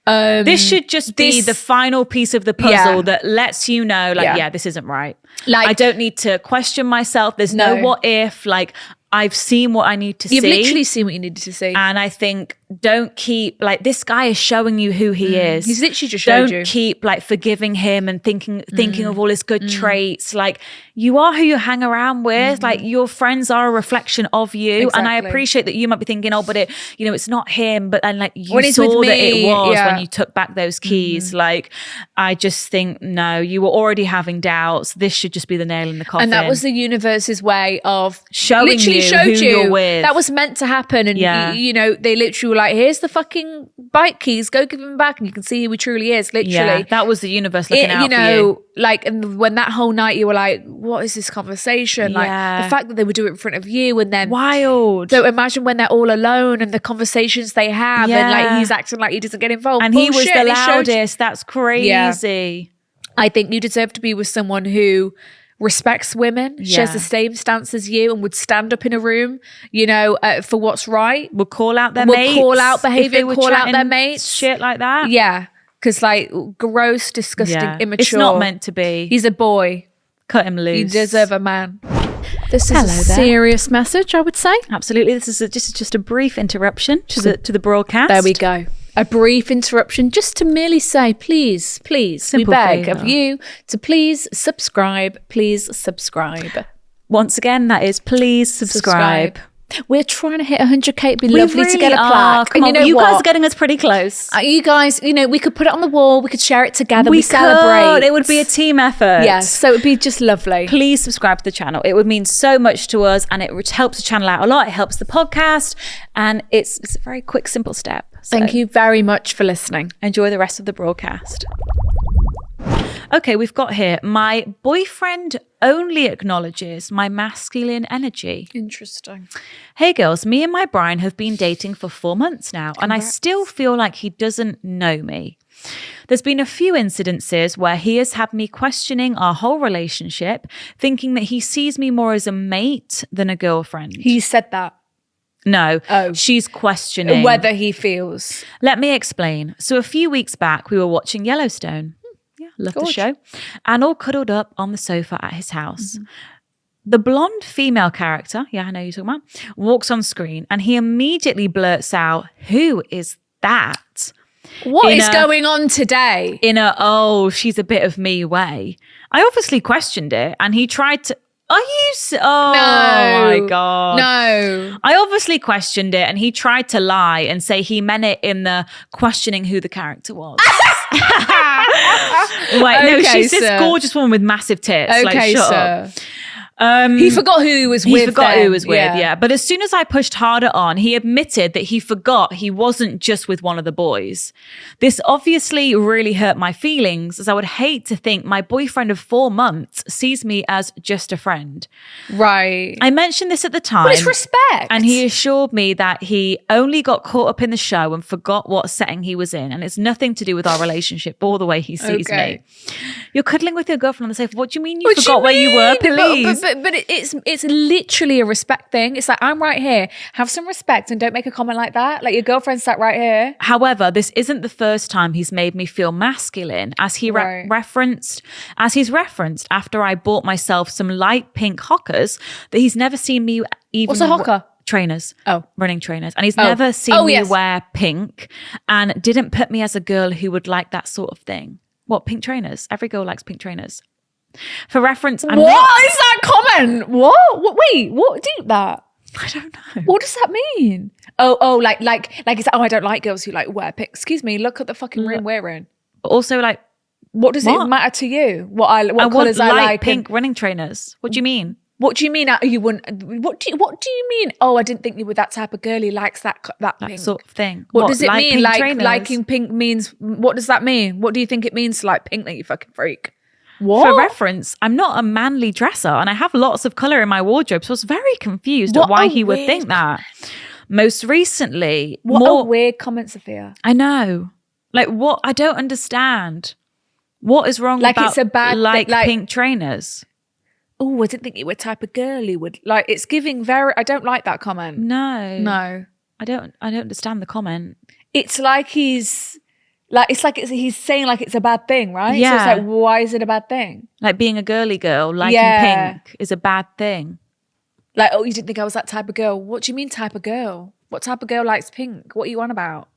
This should just be the final piece of the puzzle that lets you know, like, this isn't right. Like, I don't need to question myself. There's no what if. Like, I've seen what I need to see. You've literally seen what you needed to see. And I think don't keep, like, this guy is showing you who he is. He's literally just showed you. Don't keep, like, forgiving him and thinking of all his good traits. Like, you are who you hang around with. Like, your friends are a reflection of you. Exactly. And I appreciate that you might be thinking, but it, you know, it's not him. But then, like, you saw that it was when you took back those keys. Like, I just think, no, you were already having doubts. This should just be the nail in the coffin. And that was the universe's way of showing you who you're with. That was meant to happen. And, you know, they literally were like, here's the fucking bike keys. Go give them back. And you can see who he truly is, literally. Yeah, that was the universe looking out for you. Like, and when that whole night you were like, what is this conversation? Like, the fact that they would do it in front of you, and then wild. So imagine when they're all alone and the conversations they have, and like he's acting like he doesn't get involved. And he was the loudest. That's crazy. Yeah. I think you deserve to be with someone who respects women, shares the same stance as you, and would stand up in a room, you know, for what's right. Would call out their mates. Would call out behaviour, call out their mates. Shit like that. Yeah. Because, like, gross, disgusting, immature. It's not meant to be. He's a boy. Cut him loose. You deserve a man. This is a serious message, I would say. Absolutely. This is just a brief interruption to the broadcast. There we go. A brief interruption just to merely say, please, Simple we beg favor of you to please subscribe. Once again, that is please subscribe. We're trying to hit 100k. It'd be lovely to get a plaque. Come on, you guys are getting us pretty close. You guys, we could put it on the wall. We could share it together. We celebrate. It would be a team effort. Yes, so it would be just lovely. Please subscribe to the channel. It would mean so much to us, and it helps the channel out a lot. It helps the podcast, and it's a very quick, simple step. So thank you very much for listening. Enjoy the rest of the broadcast. Okay, we've got here, my boyfriend only acknowledges my masculine energy. Interesting. Hey girls, me and my Brian have been dating for 4 months now. Congrats. And I still feel like he doesn't know me. There's been a few incidences where he has had me questioning our whole relationship, thinking that he sees me more as a mate than a girlfriend. He said that. No, she's questioning whether he feels. Let me explain. So a few weeks back, we were watching Yellowstone. Love the show. And all cuddled up on the sofa at his house. Mm-hmm. The blonde female character, I know you're talking about, walks on screen and he immediately blurts out, "Who is that?" What is going on today? In she's a bit of me way. I obviously questioned it and he tried to, no. My God. No. I obviously questioned it and he tried to lie and say he meant it in the questioning who the character was. Wait, no, she's this gorgeous woman with massive tits. Okay, shut sir. up. He forgot who he was with. He forgot who he was with, yeah. But as soon as I pushed harder on, he admitted that he forgot he wasn't just with one of the boys. This obviously really hurt my feelings, as I would hate to think my boyfriend of 4 months sees me as just a friend. Right. I mentioned this at the time. But it's respect. And he assured me that he only got caught up in the show and forgot what setting he was in. And it's nothing to do with our relationship or the way he sees me. You're cuddling with your girlfriend on the sofa. What do you mean you forgot where you were, please? But it's literally a respect thing. It's like, I'm right here. Have some respect and don't make a comment like that. Like, your girlfriend sat right here. However, this isn't the first time he's made me feel masculine, as he referenced after I bought myself some light pink hockers that he's never seen me even. What's a hocker? Trainers. Running trainers. And he's never seen me wear pink and didn't put me as a girl who would like that sort of thing. What, pink trainers? Every girl likes pink trainers. For reference, what is that comment? What? Wait, what do that? I don't know. What does that mean? Like it's I don't like girls who like wear pink. Excuse me, look at the fucking room we're in. But also, like, what does it matter to you? What colours I like? Pink running trainers. What do you mean? What do you mean? You wouldn't? What do you mean? Oh, I didn't think you were that type of girl who likes that pink sort of thing. What does it mean? Like liking pink means. What does that mean? What do you think it means to like pink? That you fucking freak. What? For reference, I'm not a manly dresser and I have lots of colour in my wardrobe, so I was very confused at why he would think that. Most recently, what a weird comment, Sophia. I know. Like, what? I don't understand. What is wrong about it's a bad like pink trainers? Oh, I didn't think you were the type of girl who would like. It's giving very. I don't like that comment. No. I don't understand the comment. It's like he's saying like it's a bad thing, right? Yeah. So it's like, why is it a bad thing? Like being a girly girl, liking pink is a bad thing. Like, oh, you didn't think I was that type of girl. What do you mean type of girl? What type of girl likes pink? What are you on about?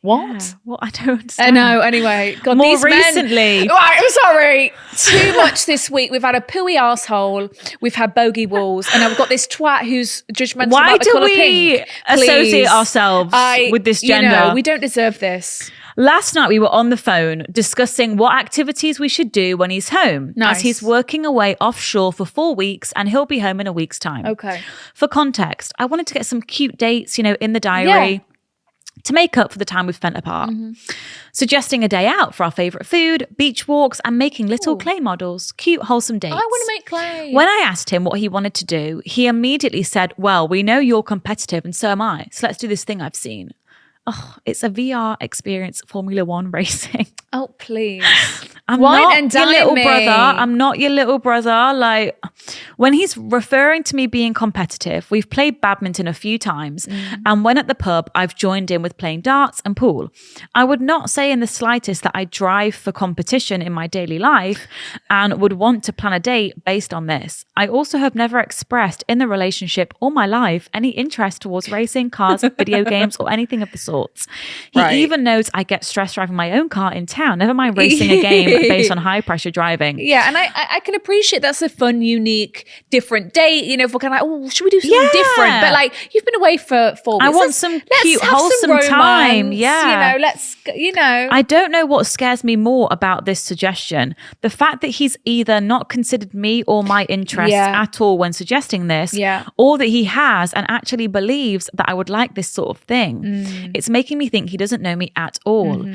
What? Yeah. Well, I don't understand. I know. Anyway, God, more these recently. Men, right, I'm sorry. Too much this week. We've had a pooey arsehole. We've had bogey walls, and I've got this twat who's judgmental about the colour pink. Why do we associate ourselves with this gender? We don't deserve this. Last night we were on the phone discussing what activities we should do when he's home. Nice. As he's working away offshore for 4 weeks and he'll be home in a week's time. Okay. For context, I wanted to get some cute dates, in the diary to make up for the time we've spent apart. Mm-hmm. Suggesting a day out for our favourite food, beach walks and making little clay models. Cute, wholesome dates. I want to make clay. When I asked him what he wanted to do, he immediately said, well, we know you're competitive and so am I. So let's do this thing I've seen. Oh, it's a VR experience, Formula One racing. Oh, please. I'm not your little brother. I'm not your little brother. Like, when he's referring to me being competitive, we've played badminton a few times. And when at the pub, I've joined in with playing darts and pool. I would not say in the slightest that I drive for competition in my daily life and would want to plan a date based on this. I also have never expressed in the relationship or my life any interest towards racing, cars, video games, or anything of the sort. sorts. He even knows I get stressed driving my own car in town, never mind racing a game based on high pressure driving. Yeah, and I can appreciate that's a fun, unique, different date. You know, if we're kind of like, oh, should we do something different? But like, you've been away for 4 weeks. I want some cute, wholesome time. Yeah. You know. I don't know what scares me more about this suggestion. The fact that he's either not considered me or my interests at all when suggesting this, or that he has and actually believes that I would like this sort of thing. It's making me think he doesn't know me at all.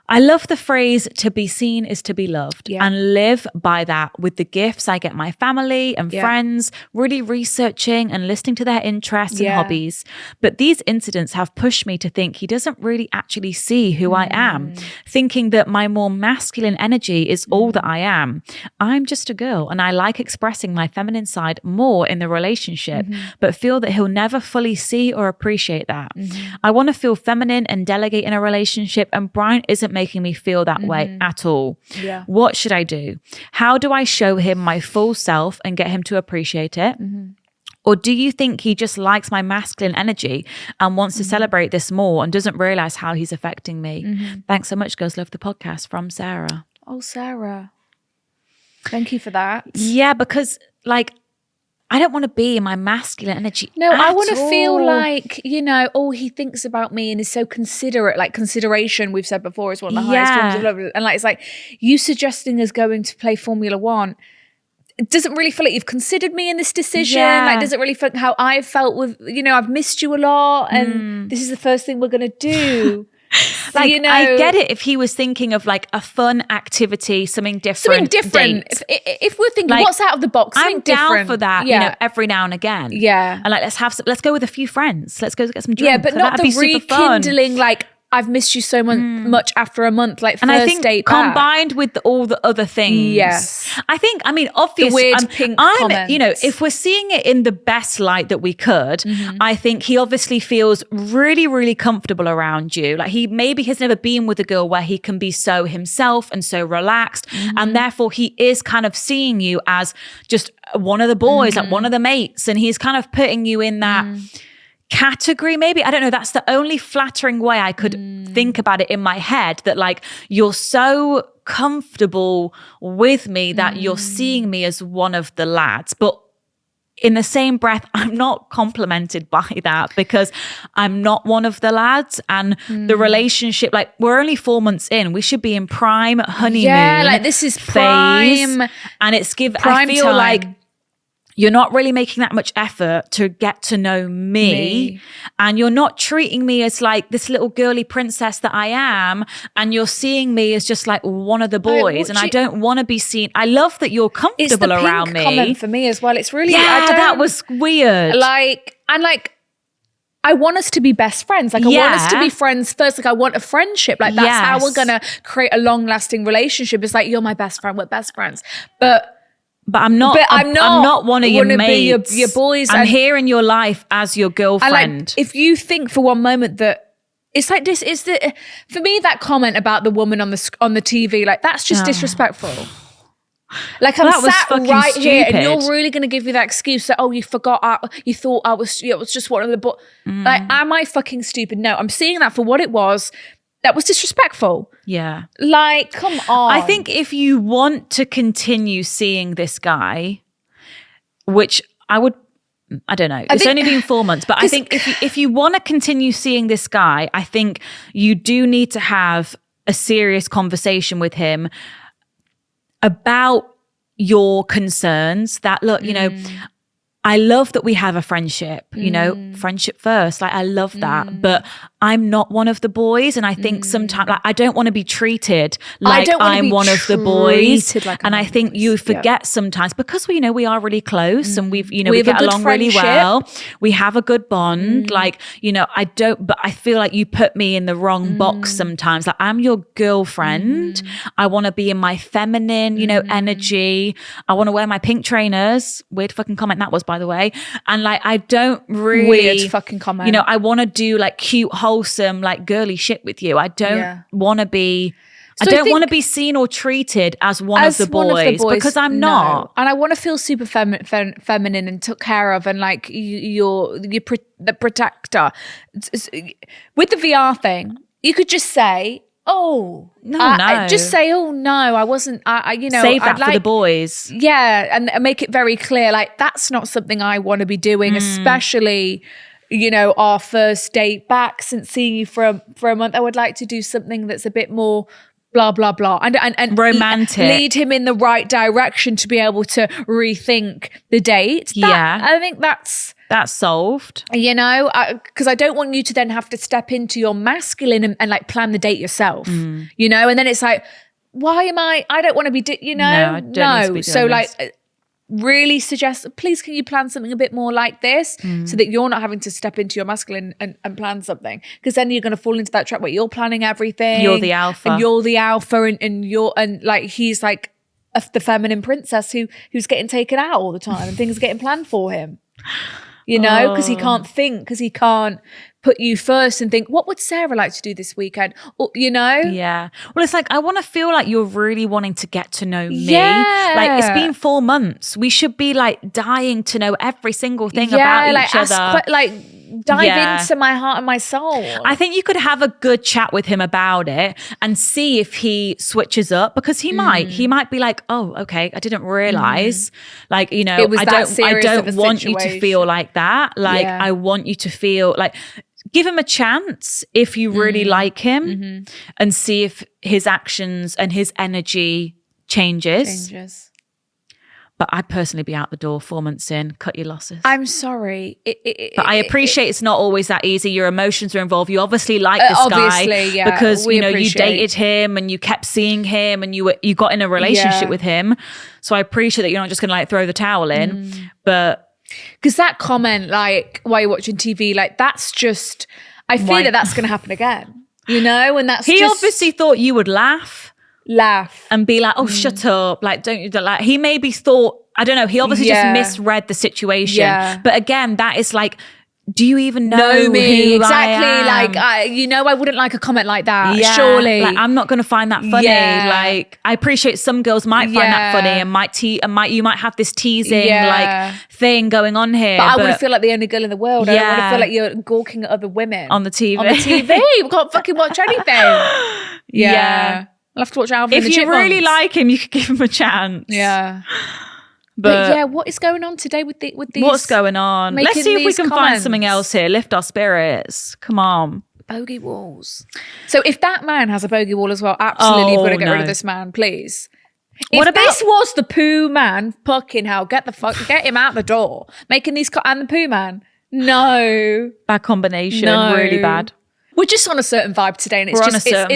I love the phrase, to be seen is to be loved, and live by that with the gifts I get my family and friends, really researching and listening to their interests and hobbies. But these incidents have pushed me to think he doesn't really actually see who I am, thinking that my more masculine energy is all that I am. I'm just a girl and I like expressing my feminine side more in the relationship, but feel that he'll never fully see or appreciate that. I want to feel feminine and delegate in a relationship, and Brian isn't making me feel that way at all. What should I do? How do I show him my full self and get him to appreciate it? Or do you think he just likes my masculine energy and wants to celebrate this more and doesn't realize how he's affecting me? Thanks so much, girls. Love the podcast. From Sarah. Oh, Sarah. Thank you for that. Yeah, because like, I don't want to be in my masculine energy. No, I want to feel like, you know, oh, he thinks about me and is so considerate. Like, consideration, we've said before, is one of the highest forms of love. And like, it's like you suggesting us going to play Formula One. It doesn't really feel like you've considered me in this decision. Like, doesn't really feel like how I've felt with, you know, I've missed you a lot, and this is the first thing we're going to do. Like, you know, I get it if he was thinking of like a fun activity, something different. If we're thinking, like, what's out of the box? I'm down for that, you know, every now and again. Yeah. And like, let's go with a few friends. Let's go get some drinks. Yeah, but not the rekindling, like, I've missed you so much after a month, like, and first I think date combined back. With all the other things. Yes. I think, I mean, obviously, the weird pink comments. You know, if we're seeing it in the best light that we could, I think he obviously feels really, really comfortable around you. Like, he maybe has never been with a girl where he can be so himself and so relaxed. And therefore he is kind of seeing you as just one of the boys, like one of the mates. And he's kind of putting you in that category, maybe. I don't know. That's the only flattering way I could think about it in my head, that like, you're so comfortable with me that you're seeing me as one of the lads. But in the same breath, I'm not complimented by that, because I'm not one of the lads. And the relationship, like, we're only 4 months in. We should be in prime honeymoon. Yeah, like, this is phase, prime. And it's prime I feel time. like you're not really making that much effort to get to know me. And you're not treating me as like this little girly princess that I am, and you're seeing me as just like one of the boys. And I don't want to be seen. I love that you're comfortable around me. It's the pink comment for me as well. It's really, that was weird. Like, and like, I want us to be best friends. Like, I want us to be friends first. Like, I want a friendship. Like, that's how we're going to create a long-lasting relationship. It's like, you're my best friend. We're best friends. But I'm not one of your mates. Be your boys. I'm here in your life as your girlfriend. Like, if you think for one moment that it's like this, is the for me, that comment about the woman on the TV, like, that's just disrespectful. Like, I'm sat right here, and you're really going to give me that excuse that, oh, you forgot, you thought I was, it was just one of the like, am I fucking stupid? No, I'm seeing that for what it was. That was disrespectful. Yeah. Like, come on. I think if you want to continue seeing this guy, which I don't know. It's only been 4 months, but I think if you want to continue seeing this guy, I think you do need to have a serious conversation with him about your concerns. That, look, you know, I love that we have a friendship, you know, friendship first. Like, I love that. But I'm not one of the boys. And I think sometimes, like, I don't want to be treated like I'm one of the boys. Like, and I think you forget sometimes, because we, you know, we are really close and we get along really well. We have a good bond. Like, you know, but I feel like you put me in the wrong box sometimes. Like, I'm your girlfriend. I want to be in my feminine, you know, energy. I want to wear my pink trainers. Weird fucking comment that was, by the way. And like, I don't really, weird fucking comment. You know, I want to do like cute, wholesome, like girly shit with you. I don't want to be I don't want to be seen or treated as one of the boys because I'm not. And I want to feel super feminine and took care of, and like you're the protector. With the VR thing, you could just say, "Oh no," just say, "Oh no, I wasn't." Save that for the boys. Yeah, and make it very clear, like that's not something I want to be doing, especially. Our first date back since seeing you for a month. I would like to do something that's a bit more blah, blah, blah. And romantic. Lead him in the right direction to be able to rethink the date. I think that's solved. Because I don't want you to then have to step into your masculine and like plan the date yourself, and then it's like, why am I don't want to be, No, I don't need to be doing so this. like, really suggest, please can you plan something a bit more like this so that you're not having to step into your masculine and plan something, because then you're going to fall into that trap where you're planning everything, you're the alpha and like he's like the feminine princess who's getting taken out all the time and things are getting planned for him, because he can't think, because he can't put you first and think, what would Sarah like to do this weekend? Or, Yeah. Well, it's like, I want to feel like you're really wanting to get to know me. Yeah. Like, it's been 4 months. We should be like dying to know every single thing about each other. Dive into my heart and my soul. I think you could have a good chat with him about it and see if he switches up, because he might be like, oh, okay, I didn't realize, like, I don't want you to feel like that. Like, I want you to feel like, give him a chance if you really like him, and see if his actions and his energy changes. But I'd personally be out the door 4 months in, cut your losses. I'm sorry. But I appreciate it's not always that easy. Your emotions are involved. You obviously like this guy because, you dated him and you kept seeing him and you got in a relationship with him. So I appreciate that you're not just going to like throw the towel in. But because that comment, like, while you're watching TV, like that's just, I feel that that's going to happen again, and that's he obviously thought you would laugh and be like, oh, shut up, like don't like, he maybe thought, I don't know, he obviously just misread the situation. But again, that is like, do you even know me? Exactly. I am? Like, I wouldn't like a comment like that. Surely, like, I'm not going to find that funny. Like, I appreciate some girls might find that funny and you might have this teasing like thing going on here. But I want to feel like the only girl in the world. I don't want to feel like you're gawking at other women on the TV. We can't fucking watch anything. I'll have to watch Alvin. If you really like him, you could give him a chance. Yeah. But what is going on today with these? What's going on? Let's see if we can find something else here. Lift our spirits. Come on. Bogey walls. So if that man has a bogey wall as well, absolutely, you've got to get rid of this man, please. If this was the poo man, fucking hell, get him out the door. Making these and the poo man. No. Bad combination. No. Really bad. We're just on a certain vibe today, and it's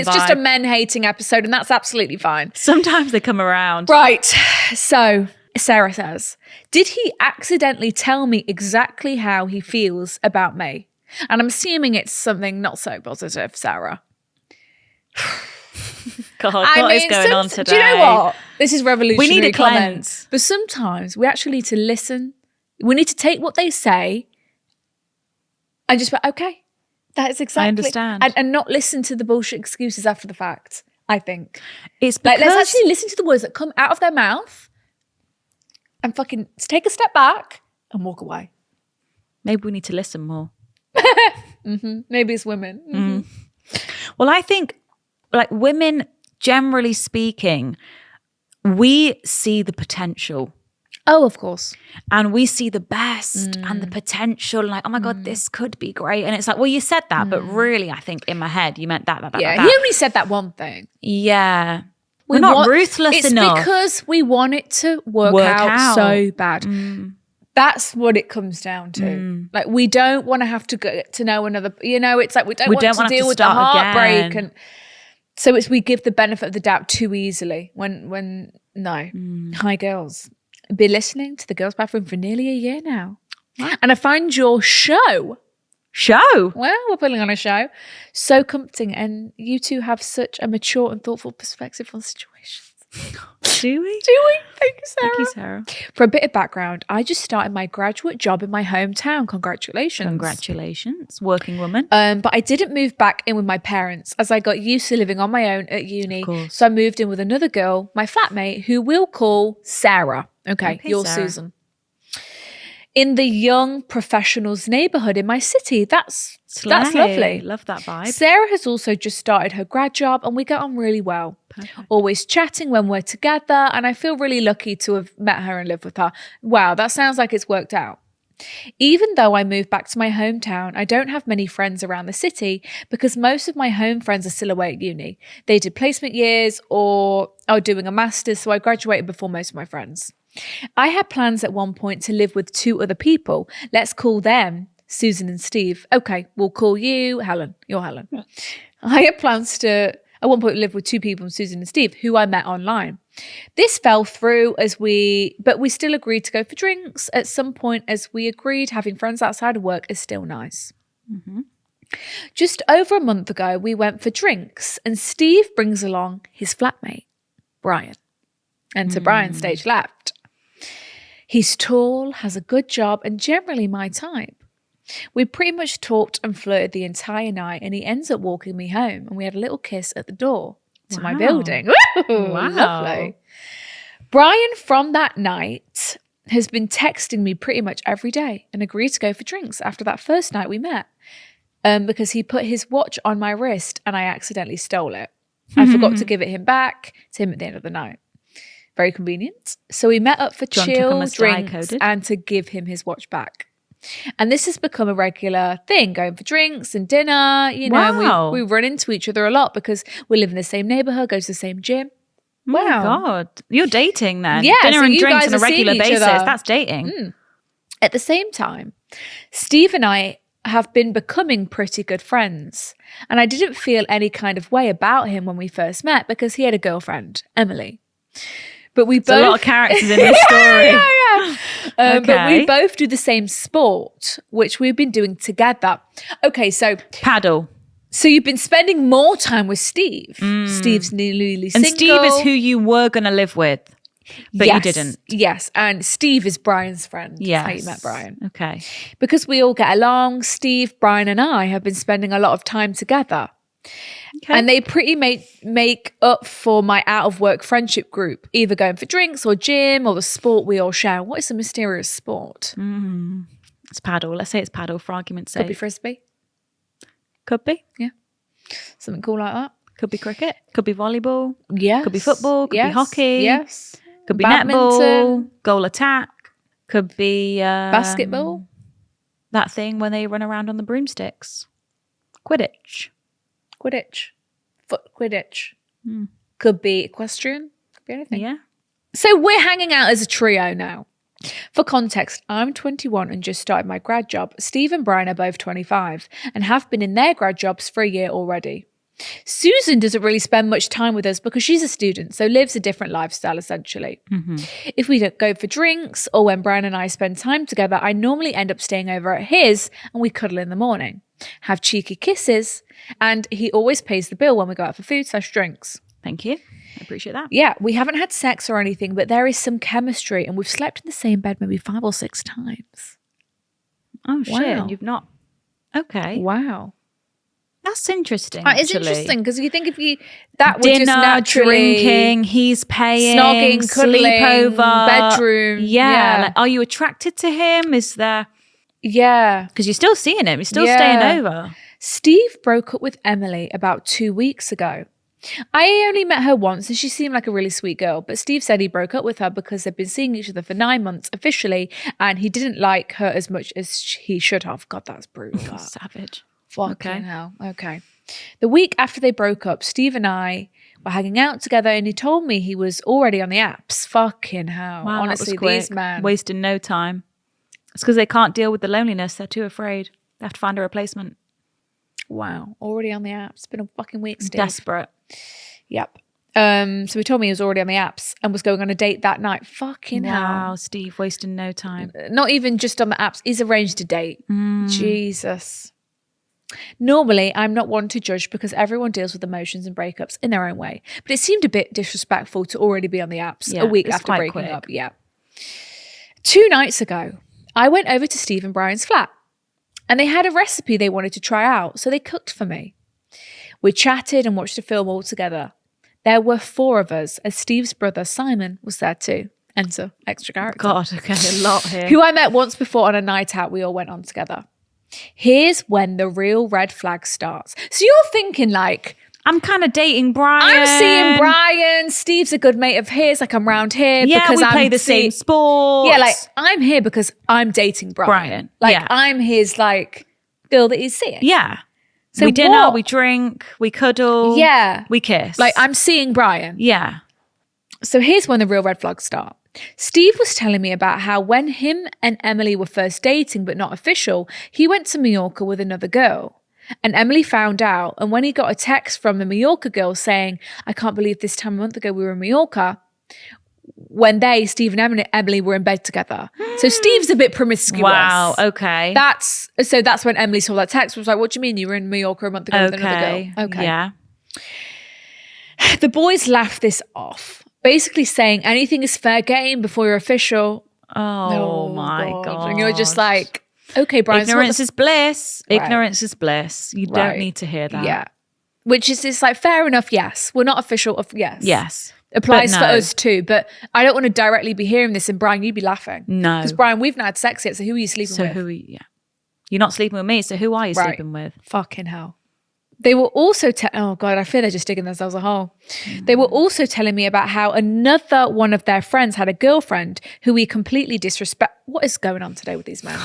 just a men-hating episode, and that's absolutely fine. Sometimes they come around. Right. So Sarah says, did he accidentally tell me exactly how he feels about me? And I'm assuming it's something not so positive, Sarah. God, what is going on today? Do you know what? This is revolutionary. We need a cleanse. But sometimes we actually need to listen. We need to take what they say and just be, okay, that is exactly. I understand. And not listen to the bullshit excuses after the fact, I think. It's because, like, let's actually listen to the words that come out of their mouth and fucking take a step back and walk away. Maybe we need to listen more. Maybe it's women. Well, I think, like, women, generally speaking, we see the potential. Oh, of course. And we see the best and the potential. Like, oh my God, this could be great. And it's like, well, you said that, but really, I think in my head, you meant that. He only said that one thing. Yeah. We're not ruthless enough. It's because we want it to work out so bad. That's what it comes down to. Like, we don't want to have to get to know another, it's like we don't want to deal with the heartbreak. And so we give the benefit of the doubt too easily when no. Hi, girls. Been listening to the Girls' Bathroom for nearly a year now. Wow. And I find your show. Well, we're putting on a show. So comforting. And you two have such a mature and thoughtful perspective on situations. Do we? Thank you, Sarah. Thank you, Sarah. For a bit of background, I just started my graduate job in my hometown. Congratulations. Congratulations, working woman. But I didn't move back in with my parents as I got used to living on my own at uni. Of course. So I moved in with another girl, my flatmate, who we'll call Sarah. Okay, you're Sarah. Susan. In the young professionals neighborhood in my city. That's lovely. Love that vibe. Sarah has also just started her grad job and we get on really well. Perfect. Always chatting when we're together, and I feel really lucky to have met her and lived with her. Wow, that sounds like it's worked out. Even though I moved back to my hometown, I don't have many friends around the city because most of my home friends are still away at uni. They did placement years or are doing a master's, so I graduated before most of my friends. I had plans at one point to live with 2 other people. Let's call them Susan and Steve. Okay, we'll call you Helen. You're Helen. I had plans to at one point live with 2 people, Susan and Steve, who I met online. This fell through but we still agreed to go for drinks at some point, as we agreed having friends outside of work is still nice. Mm-hmm. Just over a month ago, we went for drinks and Steve brings along his flatmate, Brian. Enter Brian, stage left. He's tall, has a good job, and generally my type. We pretty much talked and flirted the entire night, and he ends up walking me home, and we had a little kiss at the door to my building. Ooh, Wow. Lovely. Brian, from that night, has been texting me pretty much every day and agreed to go for drinks after that first night we met, because he put his watch on my wrist and I accidentally stole it. I forgot to give it him back to him at the end of the night. Very convenient. So we met up for chill drinks and to give him his watch back. And this has become a regular thing, going for drinks and dinner, you know, Wow. and we run into each other a lot because we live in the same neighborhood, go to the same gym. Oh my God. You're dating then. Yeah, Dinner so and you drinks guys on a are seeing regular each basis. other. That's dating. At the same time, Steve and I have been becoming pretty good friends. And I didn't feel any kind of way about him when we first met because he had a girlfriend, Emily. But we both... a lot of characters in this story. Yeah. Okay. But we both do the same sport, which we've been doing together. Okay, so... Paddle. So you've been spending more time with Steve. Steve's newly single. And Steve is who you were going to live with, but you didn't. Yes, and Steve is Brian's friend. Yes. That's how you met Brian. Okay. Because we all get along, Steve, Brian and I have been spending a lot of time together. Okay. And they pretty make up for my out-of-work friendship group, either going for drinks or gym or the sport we all share. What is the mysterious sport? It's paddle. Let's say it's paddle for argument's sake. Could be frisbee. Could be. Yeah. Something cool like that. Could be cricket. Could be volleyball. Yes. Could be football. Could Yes. be hockey. Yes. Could be Badminton. netball. Goal attack. Could be... Basketball. That thing when they run around on the broomsticks. Quidditch. Quidditch. Foot Quidditch. Could be equestrian. Could be anything. Yeah. So we're hanging out as a trio now. For context, I'm 21 and just started my grad job. Steve and Brian are both 25 and have been in their grad jobs for a year already. Susan doesn't really spend much time with us because she's a student, so lives a different lifestyle essentially. If we don't go for drinks or when Brian and I spend time together, I normally end up staying over at his and we cuddle in the morning, have cheeky kisses, and he always pays the bill when we go out for food/drinks. Thank you. I appreciate that. Yeah, we haven't had sex or anything, but there is some chemistry and we've slept in the same bed maybe 5 or 6 times. Oh, shit. Wow. And you've not... Okay. Wow. That's interesting, It's actually. interesting because you think that would Dinner, just naturally... drinking, he's paying, Snogging, cuddling, sleepover, bedroom. Yeah. Like, are you attracted to him? Is there... Yeah. Because you're still seeing him. You're still staying over. Steve broke up with Emily about 2 weeks ago. I only met her once and she seemed like a really sweet girl, but Steve said he broke up with her because they've been seeing each other for 9 months officially and he didn't like her as much as he should have. God, that's brutal. That. Savage. Fucking hell. Okay. The week after they broke up, Steve and I were hanging out together and he told me he was already on the apps. Fucking hell. Wow, honestly, that was quick. these men. Wasting no time. It's because they can't deal with the loneliness. They're too afraid. They have to find a replacement. Wow. Already on the apps. It's been a fucking week, Steve. Desperate. Yep. So he told me he was already on the apps and was going on a date that night. Fucking hell. Wow, Steve, wasting no time. Not even just on the apps. He's arranged a date. Jesus. Normally, I'm not one to judge because everyone deals with emotions and breakups in their own way. But it seemed a bit disrespectful to already be on the apps a week after breaking up. Yeah. 2 nights ago, I went over to Steve and Brian's flat and they had a recipe they wanted to try out. So they cooked for me. We chatted and watched a film all together. There were 4 of us, as Steve's brother Simon was there too. Enter extra character. God, okay, a lot here. Who I met once before on a night out we all went on together. Here's when the real red flag starts. So you're thinking like, I'm kind of dating Brian. I'm seeing Brian. Steve's a good mate of his. Like I'm round here because we play the same sport. Yeah, like I'm here because I'm dating Brian. Like I'm his like girl that he's seeing. Yeah. So we dinner, we drink, we cuddle. Yeah. We kiss. Like I'm seeing Brian. Yeah. So here's when the real red flags start. Steve was telling me about how when him and Emily were first dating but not official, he went to Mallorca with another girl. And Emily found out, and when he got a text from the Mallorca girl saying, I can't believe this time a month ago we were in Mallorca, when Steve and Emily were in bed together. So Steve's a bit promiscuous. Wow, okay. That's when Emily saw that text, was like, what do you mean you were in Mallorca a month ago with another girl? Okay. Yeah. The boys laughed this off. Basically saying anything is fair game before you're official. Oh my God. And you're just like, okay, Brian. Ignorance is bliss. Right. Ignorance is bliss. You don't need to hear that. Yeah. Which is it's like, fair enough, yes. We're not official of yes. Yes. Applies for us too. But I don't want to directly be hearing this and Brian, you'd be laughing. No. Because Brian, we've not had sex yet, so who are you sleeping with? You're not sleeping with me, so who are you sleeping with? Fucking hell. They were also oh God, I feel they're just digging themselves a hole. They were also telling me about how another one of their friends had a girlfriend who he completely disrespect. What is going on today with these men?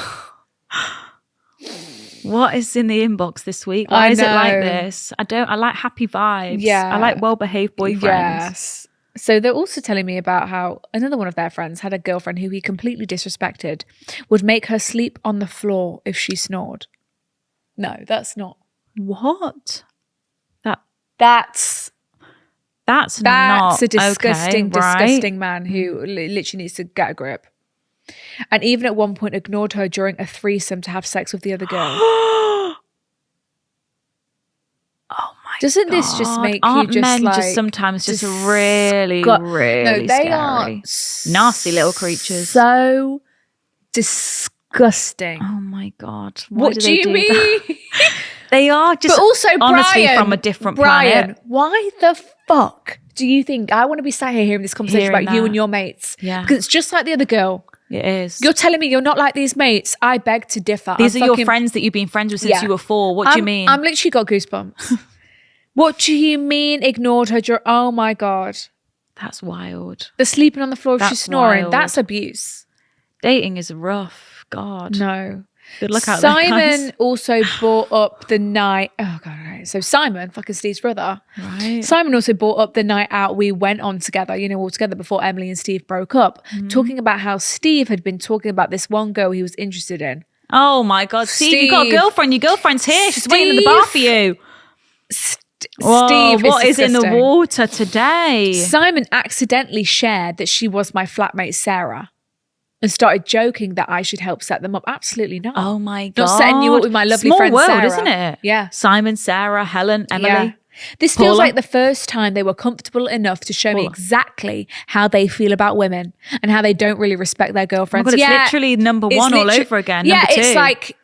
What is in the inbox this week? Why is it like this? I like happy vibes. Yeah. I like well-behaved boyfriends. Yes. So they're also telling me about how another one of their friends had a girlfriend who he completely disrespected, would make her sleep on the floor if she snored. No, that's not. What? That's not a disgusting, okay, right? disgusting man who literally needs to get a grip. And even at one point ignored her during a threesome to have sex with the other girl. Oh my Doesn't God. this just make Aren't you just men like just sometimes just really, really no, they scary. are nasty little creatures. So disgusting. Oh my God. What do you mean? They are just but also, honestly Brian, from a different planet. Why the fuck do you think I want to be sat here hearing this conversation about you and your mates? Yeah. Because it's just like the other girl. It is. You're telling me you're not like these mates. I beg to differ. These are your friends that you've been friends with since you were 4. What do you mean? I'm literally got goosebumps. What do you mean ignored her? Oh my God. That's wild. The sleeping on the floor if she's snoring. Wild. That's abuse. Dating is rough. God. No. Good luck out there, guys. Simon also brought up the night. Oh God, right. So Simon, fucking Steve's brother. Right. Simon also brought up the night out we went on together, all together before Emily and Steve broke up, talking about how Steve had been talking about this one girl he was interested in. Oh my God, Steve, you've got a girlfriend. Your girlfriend's here. She's waiting in the bar for you. Steve, what is in the water today? Simon accidentally shared that she was my flatmate Sarah. And started joking that I should help set them up. Absolutely not. Oh my God. Not setting you up with my lovely Small friend world, Sarah. isn't it? Yeah. Simon, Sarah, Helen, Emily. Yeah. This Paula. feels like the first time they were comfortable enough to show me exactly how they feel about women and how they don't really respect their girlfriends. Oh my God, it's literally number 1 all over again. Yeah, number 2. it's like...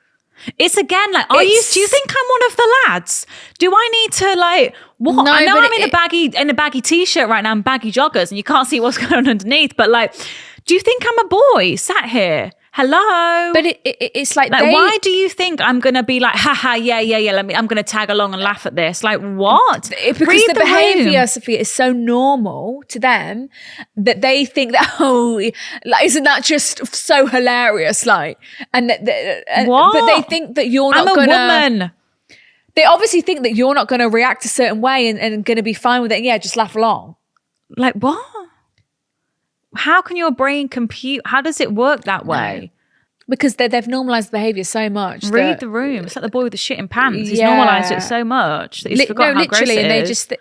It's again like, do you think I'm one of the lads? Do I need to like, what? No, I know I'm in a baggy t-shirt right now and baggy joggers and you can't see what's going on underneath, but like, do you think I'm a boy sat here? Hello? But it's like why do you think I'm going to be like, haha, yeah, I'm going to tag along and laugh at this? Like, what? Because the behaviour, Sophia, is so normal to them that they think that, isn't that just so hilarious? Like, and what? But they think that you're not going to... I'm a woman. They obviously think that you're not going to react a certain way and going to be fine with it. And yeah, just laugh along. Like, what? How can your brain compute? How does it work that way? No. Because they've normalised the behaviour so much. Read the room. It's like the boy with the shit in pants. He's normalised it so much that he's forgot how gross it is. And they just...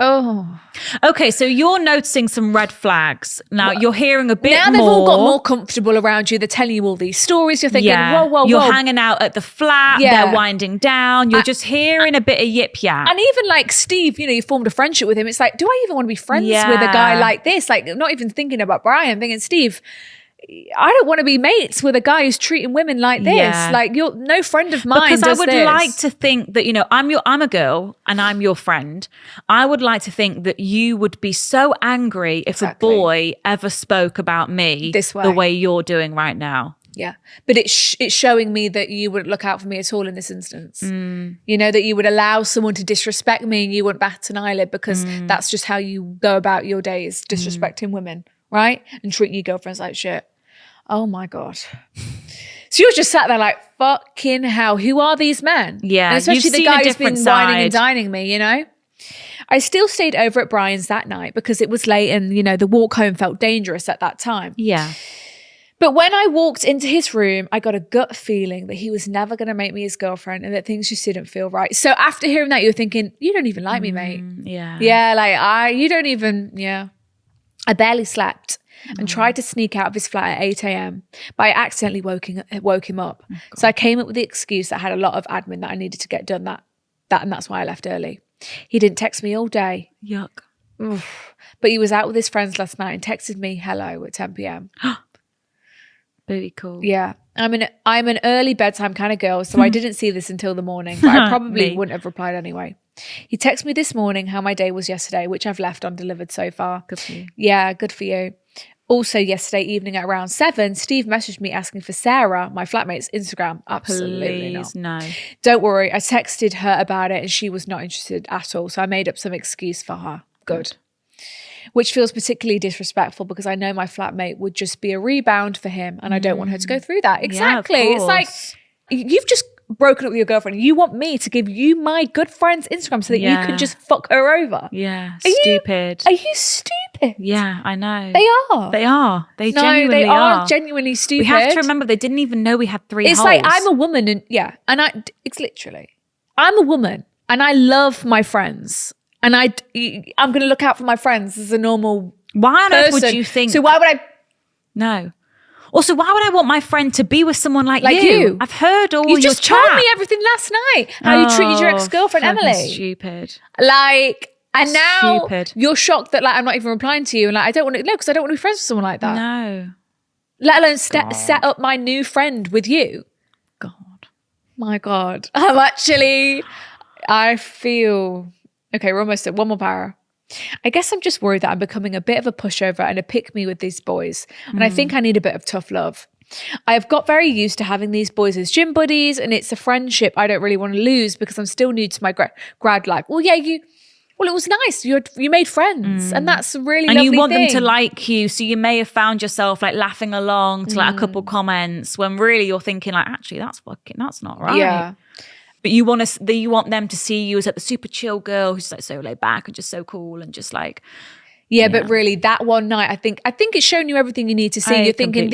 Oh. Okay, so you're noticing some red flags. Now you're hearing a bit more. Now they've all got more comfortable around you. They're telling you all these stories. You're thinking, whoa. You're hanging out at the flat. Yeah. They're winding down. You're just hearing a bit of yip yap. And even like Steve, you formed a friendship with him. It's like, do I even want to be friends with a guy like this? Like, not even thinking about Brian, I'm thinking, Steve, I don't want to be mates with a guy who's treating women like this. Yeah. Like, you're no friend of mine. Because I would this. like to think that, I'm a girl and I'm your friend. I would like to think that you would be so angry if a boy ever spoke about me this way, the way you're doing right now. Yeah. But it's showing me that you wouldn't look out for me at all in this instance. That you would allow someone to disrespect me and you wouldn't bat an eyelid because that's just how you go about your days, disrespecting women, right? And treating your girlfriends like shit. Oh my God. So you're just sat there like, fucking hell, who are these men? Yeah. And especially the guy who's been whining and dining me, I still stayed over at Brian's that night because it was late and, the walk home felt dangerous at that time. Yeah. But when I walked into his room, I got a gut feeling that he was never going to make me his girlfriend and that things just didn't feel right. So after hearing that, you're thinking, you don't even like me, mate. Yeah. Yeah, you don't even, I barely slept. And tried to sneak out of his flat at 8 a.m. But I accidentally woke him up. Oh, so I came up with the excuse that I had a lot of admin that I needed to get done, and that's why I left early. He didn't text me all day. Yuck. But he was out with his friends last night and texted me hello at 10 p.m. Very cool. Yeah. I'm an early bedtime kind of girl, so I didn't see this until the morning, but I probably wouldn't have replied anyway. He texted me this morning how my day was yesterday, which I've left undelivered so far. Good for you. Yeah, good for you. Also, yesterday evening at around 7, Steve messaged me asking for Sarah, my flatmate's Instagram. Absolutely Please, not. No. Don't worry. I texted her about it and she was not interested at all. So I made up some excuse for her. Good. Which feels particularly disrespectful because I know my flatmate would just be a rebound for him and I don't want her to go through that. Exactly. Yeah, it's like, you've just broken up with your girlfriend. You want me to give you my good friend's Instagram so that you can just fuck her over. Yeah. Stupid. Are you stupid? Yeah, I know. They are. They are. They genuinely they are genuinely stupid. We have to remember they didn't even know we had 3 It's holes. like I'm a woman and it's literally, I'm a woman and I love my friends and I'm going to look out for my friends as a normal Why on earth person. would you think? So why would I? No. Also, why would I want my friend to be with someone like you? you? I've heard all You your just chat. told me everything last night. How you treated your ex-girlfriend, fucking Emily. Stupid. And now Stupid. you're shocked that I'm not even replying to you. And I don't want to, because I don't want to be friends with someone like that. No. Let alone set up my new friend with you. God. My God. I feel, okay, we're almost at one more para. I guess I'm just worried that I'm becoming a bit of a pushover and a pick-me with these boys. And I think I need a bit of tough love. I have got very used to having these boys as gym buddies and it's a friendship I don't really want to lose because I'm still new to my grad life. Well, yeah, it was nice. You made friends and that's a really lovely And you want thing. them to like you. So you may have found yourself like laughing along to like a couple comments when really you're thinking like, actually, that's not right. Yeah. But you want them to see you as like the super chill girl who's like so laid back and just so cool and just like. Yeah, but really that one night, I think it's shown you everything you need to see. You're thinking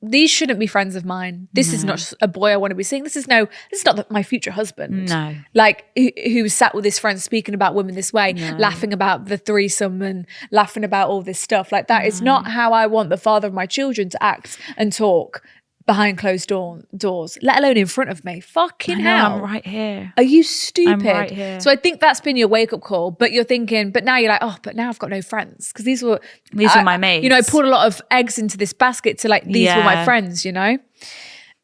these shouldn't be friends of mine. This is not a boy I want to be seeing. This is not my future husband. No. Like who sat with his friends speaking about women this way, laughing about the threesome and laughing about all this stuff. Like that is not how I want the father of my children to act and talk behind closed doors, let alone in front of me. Fucking hell. I'm right here. Are you stupid? I'm right here. So I think that's been your wake-up call, but you're thinking, but now you're like, oh, but now I've got no friends. Because these were my mates. I poured a lot of eggs into this basket to like, these were my friends, These are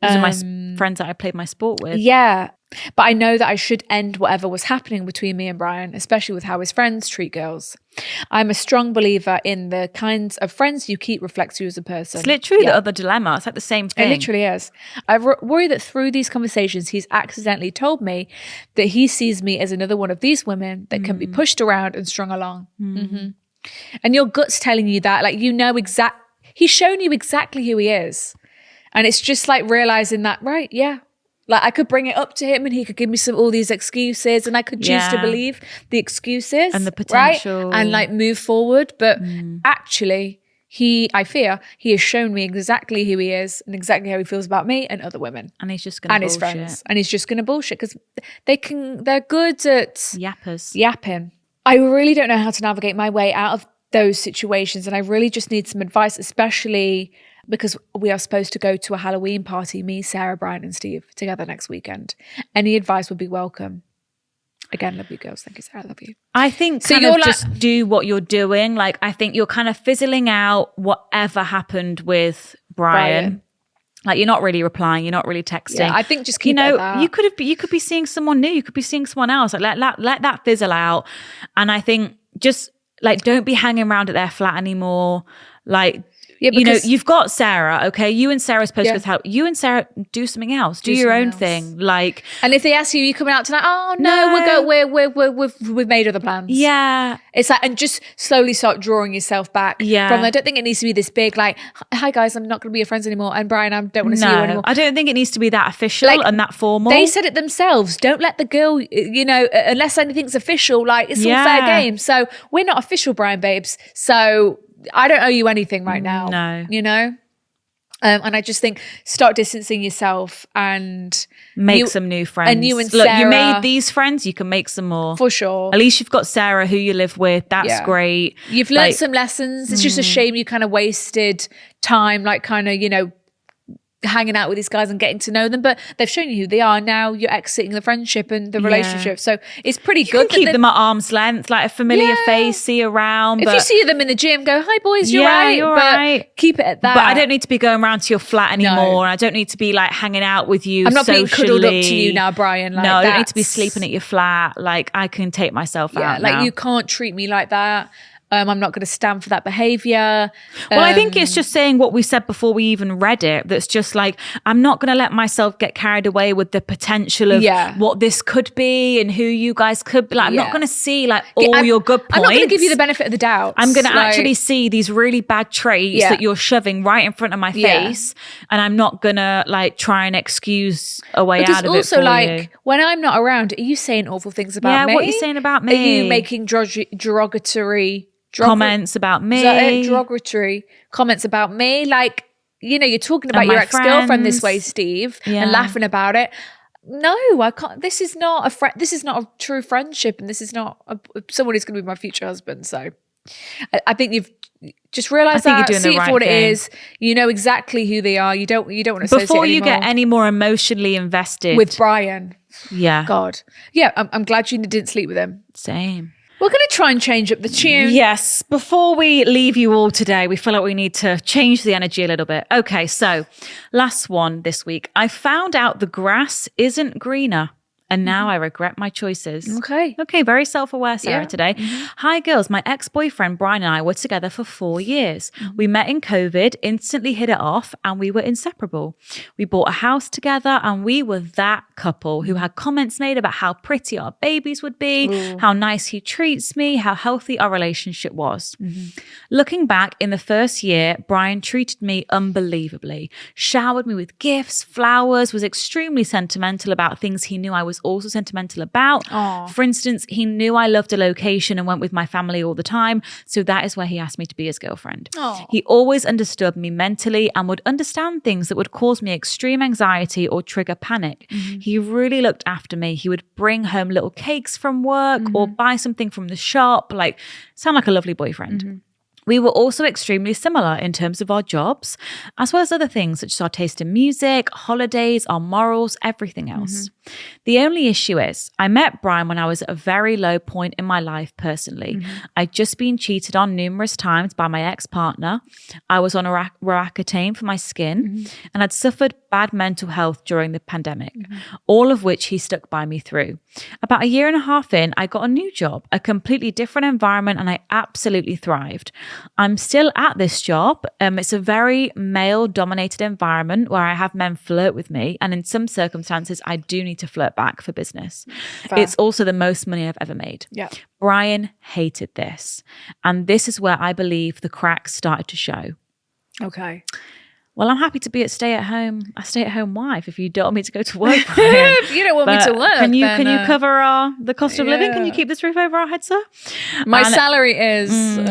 my friends that I played my sport with. Yeah. But I know that I should end whatever was happening between me and Brian, especially with how his friends treat girls. I'm a strong believer in the kinds of friends you keep reflects you as a person. It's literally the other dilemma. It's like the same thing. It literally is. I worry that through these conversations, he's accidentally told me that he sees me as another one of these women that can be pushed around and strung along. Mm-hmm. And your gut's telling you that, like, he's shown you exactly who he is. And it's just like realizing that, right, yeah. Like I could bring it up to him and he could give me all these excuses and I could choose to believe the excuses. And the potential. Right? And like move forward. But actually, I fear he has shown me exactly who he is and exactly how he feels about me and other women. And he's just going to bullshit. And his friends. And he's just going to bullshit because they're good at yappers. Yapping. I really don't know how to navigate my way out of those situations. And I really just need some advice, especially because we are supposed to go to a Halloween party, me, Sarah, Brian and Steve, together next weekend. Any advice would be welcome. Again, love you girls. Thank you, Sarah. I love you. I think so you're just do what you're doing. Like, I think you're kind of fizzling out whatever happened with Brian. Like, you're not really replying. You're not really texting. Yeah, I think just keep it at that. You could be seeing someone new. You could be seeing someone else. Like, let that fizzle out. And I think just like, don't be hanging around at their flat anymore. Like, you've got Sarah, okay? You and Sarah are supposed to help. You and Sarah do something else. Do your own thing. Like, and if they ask you coming out tonight? Oh no, we've made other plans. Yeah, it's like, and just slowly start drawing yourself back. Yeah, from. I don't think it needs to be this big. Like, hi guys, I'm not going to be your friends anymore. And Brian, I don't want to see you anymore. I don't think it needs to be that official and that formal. They said it themselves. Don't let the girl, unless anything's official. Like, it's all fair game. So we're not official, Brian babes. So I don't owe you anything right now. No. And I just think start distancing yourself and make some new friends. And you and Sarah. Look, you made these friends, you can make some more. For sure. At least you've got Sarah who you live with. That's great. You've learned some lessons. It's just a shame you kind of wasted time, like kind of, hanging out with these guys and getting to know them, but they've shown you who they are. Now you're exiting the friendship and the relationship, so it's pretty good. You can keep them at arm's length, like a familiar face, see around. If you see them in the gym, go, hi boys, you're right. Keep it at that. But I don't need to be going around to your flat anymore. And I don't need to be like hanging out with you. I'm not socially. being cuddled up to you now, Brian. Like, no, I don't need to be sleeping at your flat. Like, I can take myself out now. You can't treat me like that. I'm not going to stand for that behavior. Well, I think it's just saying what we said before we even read it. That's just like, I'm not going to let myself get carried away with the potential of what this could be and who you guys could be. Like, I'm not going to see like all your good points. I'm not going to give you the benefit of the doubt. I'm going to actually see these really bad traits that you're shoving right in front of my face. And I'm not going to like try and excuse a way out of it for you. When I'm not around, are you saying awful things about me? Yeah, what are you saying about me? Are you making derogatory comments about me? Derogatory comments about me? Like, you're talking about your ex-girlfriend this way, Steve, and laughing about it. No, I can't. This is not a This is not a true friendship, and this is not someone who's going to be my future husband. So, I think you've just realised that. You're doing see the right it for what thing. it is. You know exactly who they are. You don't want to associate before you anymore get any more emotionally invested with Brian. Yeah, God. Yeah, I'm glad you didn't sleep with him. Same. We're going to try and change up the tune. Yes. Before we leave you all today, we feel like we need to change the energy a little bit. Okay, so last one this week. I found out the grass isn't greener. And now I regret my choices. Okay, very self-aware Sarah today. Hi girls, my ex-boyfriend Brian and I were together for 4 years. We met in COVID, instantly hit it off, and we were inseparable. We bought a house together and we were that couple who had comments made about how pretty our babies would be, how nice he treats me, how healthy our relationship was. Looking back, in the first year, Brian treated me unbelievably, showered me with gifts, flowers, was extremely sentimental about things he knew I was also sentimental about. Aww. For instance, he knew I loved a location and went with my family all the time, so that is where he asked me to be his girlfriend. Aww. He always understood me mentally and would understand things that would cause me extreme anxiety or trigger panic. He really looked after me. He would bring home little cakes from work or buy something from the shop. Like, sound like a lovely boyfriend. We were also extremely similar in terms of our jobs, as well as other things such as our taste in music, holidays, our morals, everything else. The only issue is I met Brian when I was at a very low point in my life personally. I'd just been cheated on numerous times by my ex-partner. I was on Roaccutane for my skin and I'd suffered bad mental health during the pandemic, all of which he stuck by me through. About 1.5 years in, I got a new job, a completely different environment, and I absolutely thrived. I'm still at this job. It's a very male-dominated environment where I have men flirt with me, and in some circumstances, I do need to flirt back for business. Fair. It's also the most money I've ever made. Yeah. Brian hated this, and this is where I believe the cracks started to show. Okay. Well, I'm happy to be a stay-at-home wife if you don't want me to go to work, Brian. If you don't want me to work, can you cover the cost of living? Can you Yeah. keep this roof over our heads, sir? My And salary is...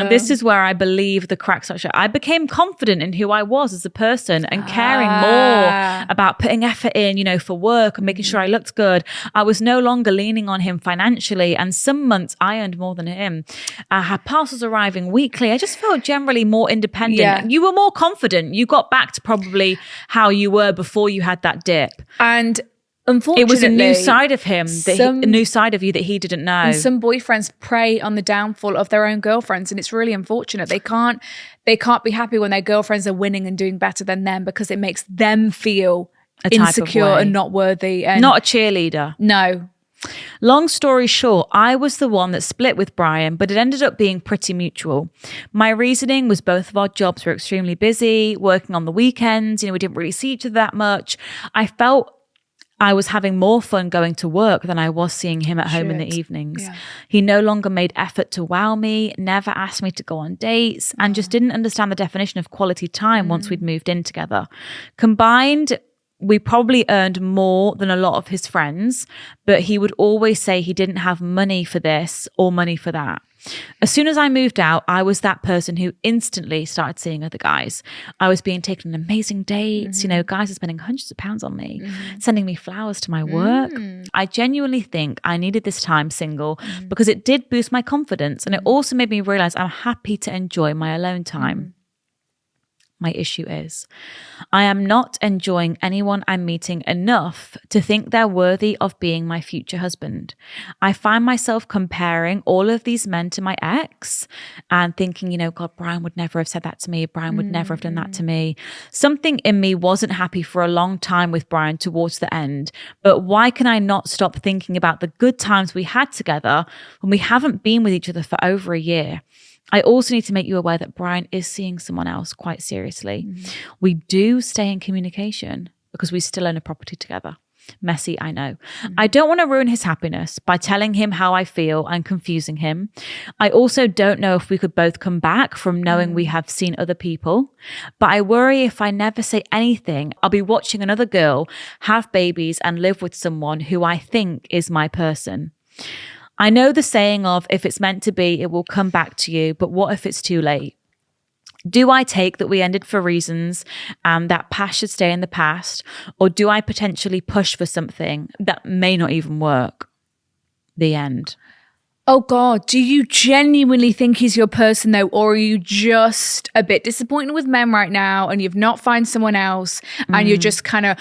this is where I believe the cracks start showing. I became confident in who I was as a person and caring more about putting effort in, you know, for work and making sure I looked good. I was no longer leaning on him financially, and some months I earned more than him. I had parcels arriving weekly. I just felt generally more independent. Yeah. You were more confident. You got back to probably how you were before you had that dip. And unfortunately, It was a new side of him, a new side of you that he didn't know. And some boyfriends prey on the downfall of their own girlfriends, and it's really unfortunate. They can't be happy when their girlfriends are winning and doing better than them, because it makes them feel insecure and not worthy. And not a cheerleader. No. Long story short, I was the one that split with Brian, but it ended up being pretty mutual. My reasoning was both of our jobs were extremely busy, working on the weekends. You know, we didn't really see each other that much. I felt I was having more fun going to work than I was seeing him at home in the evenings. Yeah. He no longer made effort to wow me, never asked me to go on dates, and just didn't understand the definition of quality time once we'd moved in together. Combined, we probably earned more than a lot of his friends, but he would always say he didn't have money for this or money for that. As soon as I moved out, I was that person who instantly started seeing other guys. I was being taken on amazing dates. You know, guys are spending hundreds of pounds on me, sending me flowers to my work. I genuinely think I needed this time single because it did boost my confidence, and it also made me realize I'm happy to enjoy my alone time. My issue is I am not enjoying anyone I'm meeting enough to think they're worthy of being my future husband. I find myself comparing all of these men to my ex and thinking, you know, God, Brian would never have said that to me. Brian would never have done that to me. Something in me wasn't happy for a long time with Brian towards the end. But why can I not stop thinking about the good times we had together when we haven't been with each other for over a year? I also need to make you aware that Brian is seeing someone else quite seriously. We do stay in communication because we still own a property together. Messy, I know. I don't want to ruin his happiness by telling him how I feel and confusing him. I also don't know if we could both come back from knowing we have seen other people. But I worry if I never say anything, I'll be watching another girl have babies and live with someone who I think is my person. I know the saying of, if it's meant to be, it will come back to you, but what if it's too late? Do I take that we ended for reasons and that past should stay in the past? Or do I potentially push for something that may not even work? The end. Oh God, do you genuinely think he's your person though? Or are you just a bit disappointed with men right now and you've not found someone else and you're just kind of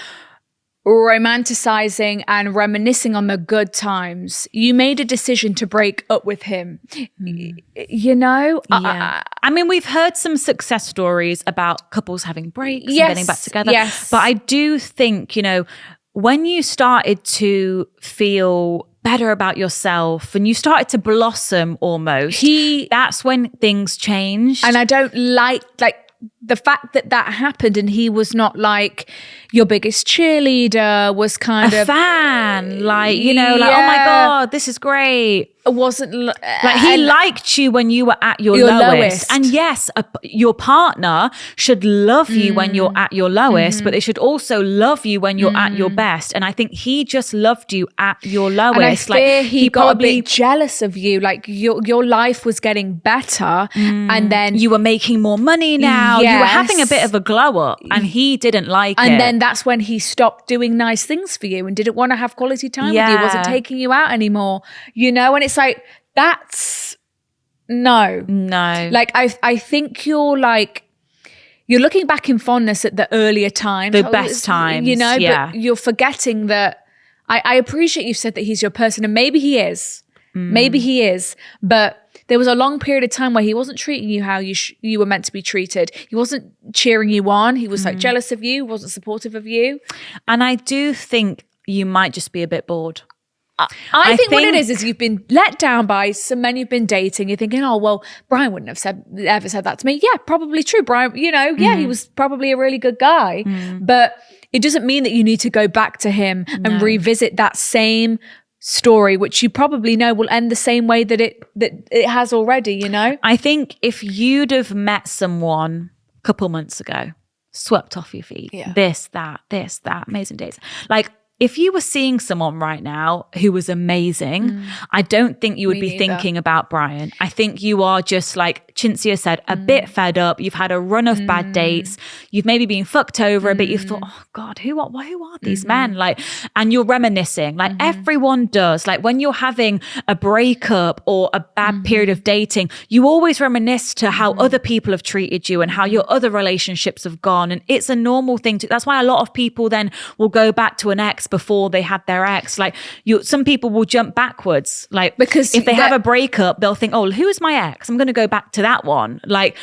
romanticizing and reminiscing on the good times? You made a decision to break up with him. You know? Yeah. I mean, we've heard some success stories about couples having breaks and getting back together. Yes. But I do think, you know, when you started to feel better about yourself and you started to blossom almost, that's when things changed. And I don't like the fact that happened and he was not like your biggest cheerleader, was kind of fan, like, you know, like, oh my God, this is great. It wasn't like he liked you when you were at your lowest. And yes, your partner should love you when you're at your lowest, but they should also love you when you're at your best. And I think he just loved you at your lowest. And I fear he got a bit jealous of you. Like your life was getting better, and then you were making more money now. Yes. You were having a bit of a glow up, and he didn't like it. And then that's when he stopped doing nice things for you and didn't want to have quality time with you. Wasn't taking you out anymore. You know, and it's like, that's no. Like I think you're looking back in fondness at the earlier times, the best times, you know. But you're forgetting that I appreciate you said that he's your person, and maybe he is, but there was a long period of time where he wasn't treating you how you were meant to be treated. He wasn't cheering you on. He was like jealous of you, wasn't supportive of you. And I do think you might just be a bit bored. I think what it is you've been let down by some men you've been dating. You're thinking, oh, well, Brian wouldn't have ever said that to me. Yeah, probably true. Brian, you know, he was probably a really good guy. But it doesn't mean that you need to go back to him and revisit that same story, which you probably know will end the same way that it has already, you know? I think if you'd have met someone a couple months ago, swept off your feet. Yeah. This, that, amazing dates. Like, if you were seeing someone right now who was amazing, I don't think you would be thinking about Brian. I think you are just, like Cinzia said, a bit fed up. You've had a run of bad dates. You've maybe been fucked over a bit. You've thought, oh God, who are these men? Like, and you're reminiscing. Like everyone does. Like when you're having a breakup or a bad period of dating, you always reminisce to how other people have treated you and how your other relationships have gone. And it's a normal thing that's why a lot of people then will go back to an ex before they had their ex. Like some people will jump backwards, like, because if they have a breakup, they'll think, oh, who's my ex? I'm going to go back to that one. Like,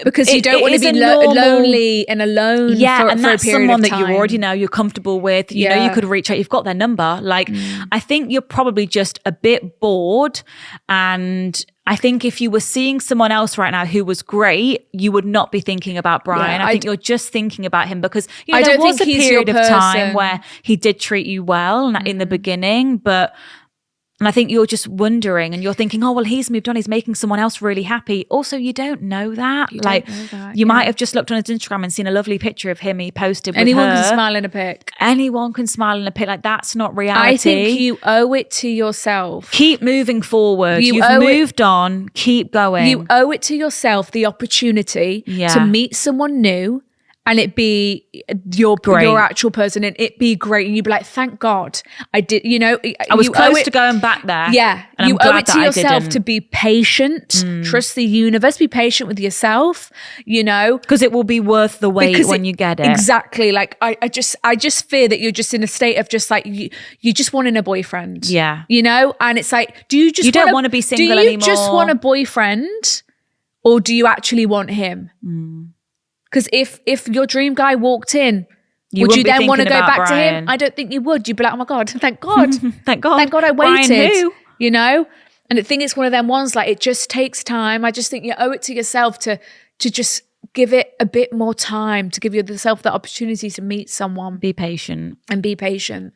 because you don't want to be lonely and alone. Yeah. And that's for a period someone of that you time. already know, you're comfortable with, you know, you could reach out, you've got their number. Like, I think you're probably just a bit bored. And I think if you were seeing someone else right now who was great, you would not be thinking about Brian. I think you're just thinking about him because there was a period of time where he did treat you well in the beginning, and I think you're just wondering and you're thinking, oh, well, he's moved on. He's making someone else really happy. Also, you don't know that. You might have just looked on his Instagram and seen a lovely picture of him he posted with Anyone her. can smile in a pic. Anyone can smile in a pic. Like, that's not reality. I think you owe it to yourself. Keep moving forward. You've moved on. Keep going. You owe it to yourself the opportunity to meet someone new and it be your actual person and it be great. And you'd be like, thank God I did, I was close to going back there. Yeah. And you owe it to yourself to to be patient, trust the universe, be patient with yourself, because it will be worth the wait when you get it. Exactly. Like I just fear that you're just in a state of just like, you just wanting a boyfriend. Yeah. And it's like, you don't want to be single anymore. Do you just want a boyfriend or do you actually want him? Because if your dream guy walked in, would you then want to go back to him? I don't think you would. You'd be like, oh my God, thank God. Thank God. Thank God I waited. Brian who? And I think it's one of them ones, like, it just takes time. I just think you owe it to yourself to just give it a bit more time, to give yourself the opportunity to meet someone. Be patient. And be patient.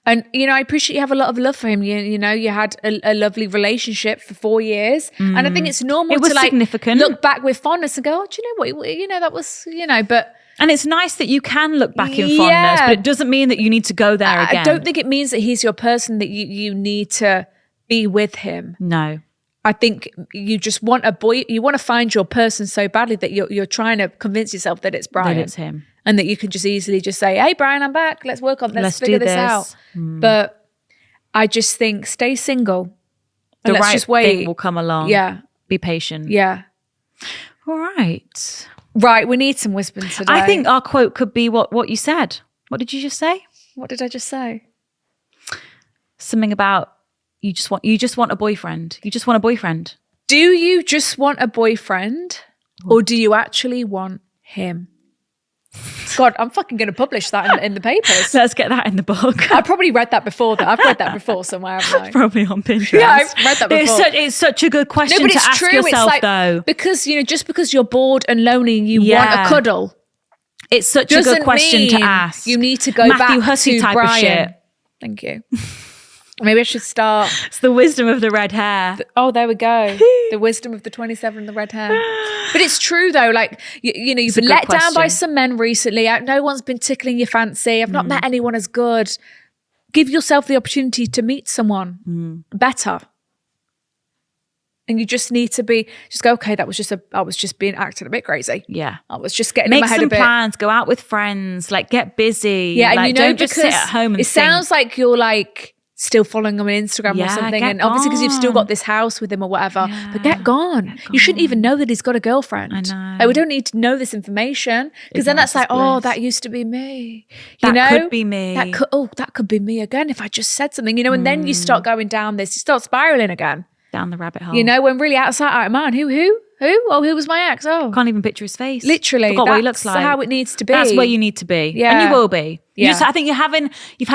And, I appreciate you have a lot of love for him. You had a lovely relationship for 4 years. And I think it's normal to significant. Look back with fondness and go, oh, do you know what? That was, but... And it's nice that you can look back in fondness, but it doesn't mean that you need to go there again. I don't think it means that he's your person, that you need to be with him. No. I think you just want you want to find your person so badly that you're trying to convince yourself that it's Brian. That it's him. And that you can just easily just say, hey, Brian, I'm back. Let's work on this. Let's figure this out. But I just think stay single. The let's right just wait. thing will come along. Yeah. Be patient. Yeah. All right. Right. We need some whispering today. I think our quote could be what you said. What did you just say? What did I just say? Something about you just want a boyfriend. You just want a boyfriend. Do you just want a boyfriend or do you actually want him? God, I'm fucking going to publish that in the papers. Let's get that in the book. I probably read that before. I've read that before somewhere, haven't I? Probably on Pinterest. Yeah, I've read that before. It's such a good question to ask yourself, it's like, though. Because, just because you're bored and lonely and you want a cuddle. It's such a good question to ask. You need to go Matthew back Hussey to type Brian. of shit. Thank you. Maybe I should start. It's the wisdom of the red hair. There we go. The wisdom of the 27 and the red hair. But it's true though. Like, you've been let down by some men recently. No one's been tickling your fancy. I've not met anyone as good. Give yourself the opportunity to meet someone better. And you just need to go, okay, I was just being acting a bit crazy. Yeah. I was just getting in my head a bit. Make some plans, go out with friends, like get busy. Yeah, and don't just sit at home and sounds like you're like still following him on Instagram or something. And obviously because you've still got this house with him or whatever, but get gone. You shouldn't even know that he's got a girlfriend. I know. Like, we don't need to know this information because then that's like, oh, that used to be me. That could be me. That could be me again if I just said something, and then you start going down this, you start spiraling again. Down the rabbit hole. When really outside of mind, who? Oh, who was my ex? Oh. Can't even picture his face. Literally. Forgot what he looks like. That's how it needs to be. That's where you need to be. Yeah. And you will be. Yeah. I think you've had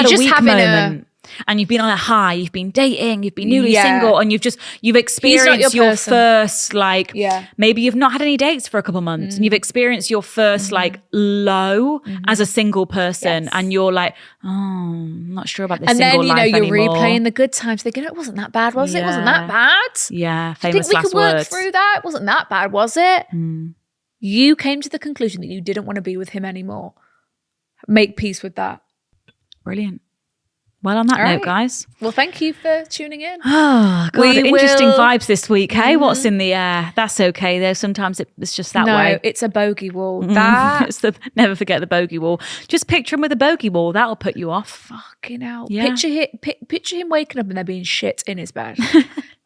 a weak moment. And you've been on a high, you've been dating, you've been newly single, and you've experienced your first, maybe you've not had any dates for a couple of months, and you've experienced your first low as a single person, and you're like, oh, I'm not sure about this single life anymore. And then, you're replaying the good times, thinking, it wasn't that bad, was it? It wasn't that bad. Yeah, famous last words. Do you think we could work through that? It wasn't that bad, was it? You came to the conclusion that you didn't want to be with him anymore. Make peace with that. Brilliant. Well, on that note, guys. Well, thank you for tuning in. Oh, God, interesting vibes this week, hey? What's in the air? That's okay, though. Sometimes it's just that way. No, it's a bogey wall. That never forget the bogey wall. Just picture him with a bogey wall. That'll put you off. Fucking hell. Yeah. Picture him waking up and there being shit in his bed.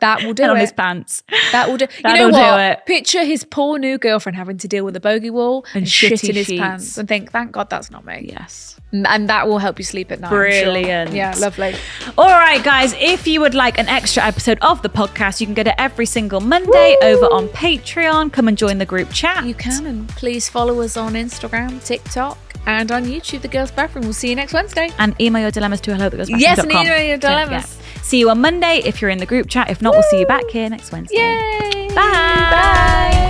That will do and it. on his pants. That will do. That'll you know what? do it. Picture his poor new girlfriend having to deal with a bogey wall and shit in his sheets. pants and think, thank God that's not me. Yes. And that will help you sleep at night. Brilliant. Sure. Yeah, lovely. All right, guys, if you would like an extra episode of the podcast, you can go to every single Monday over on Patreon. Come and join the group chat. You can, and please follow us on Instagram, TikTok, and on YouTube, The Girls Bathroom. We'll see you next Wednesday. And email your dilemmas to hello@thegirlsbathroom.com. Yes, and email your dilemmas. See you on Monday if you're in the group chat. If not, we'll see you back here next Wednesday. Yay! Bye. Bye.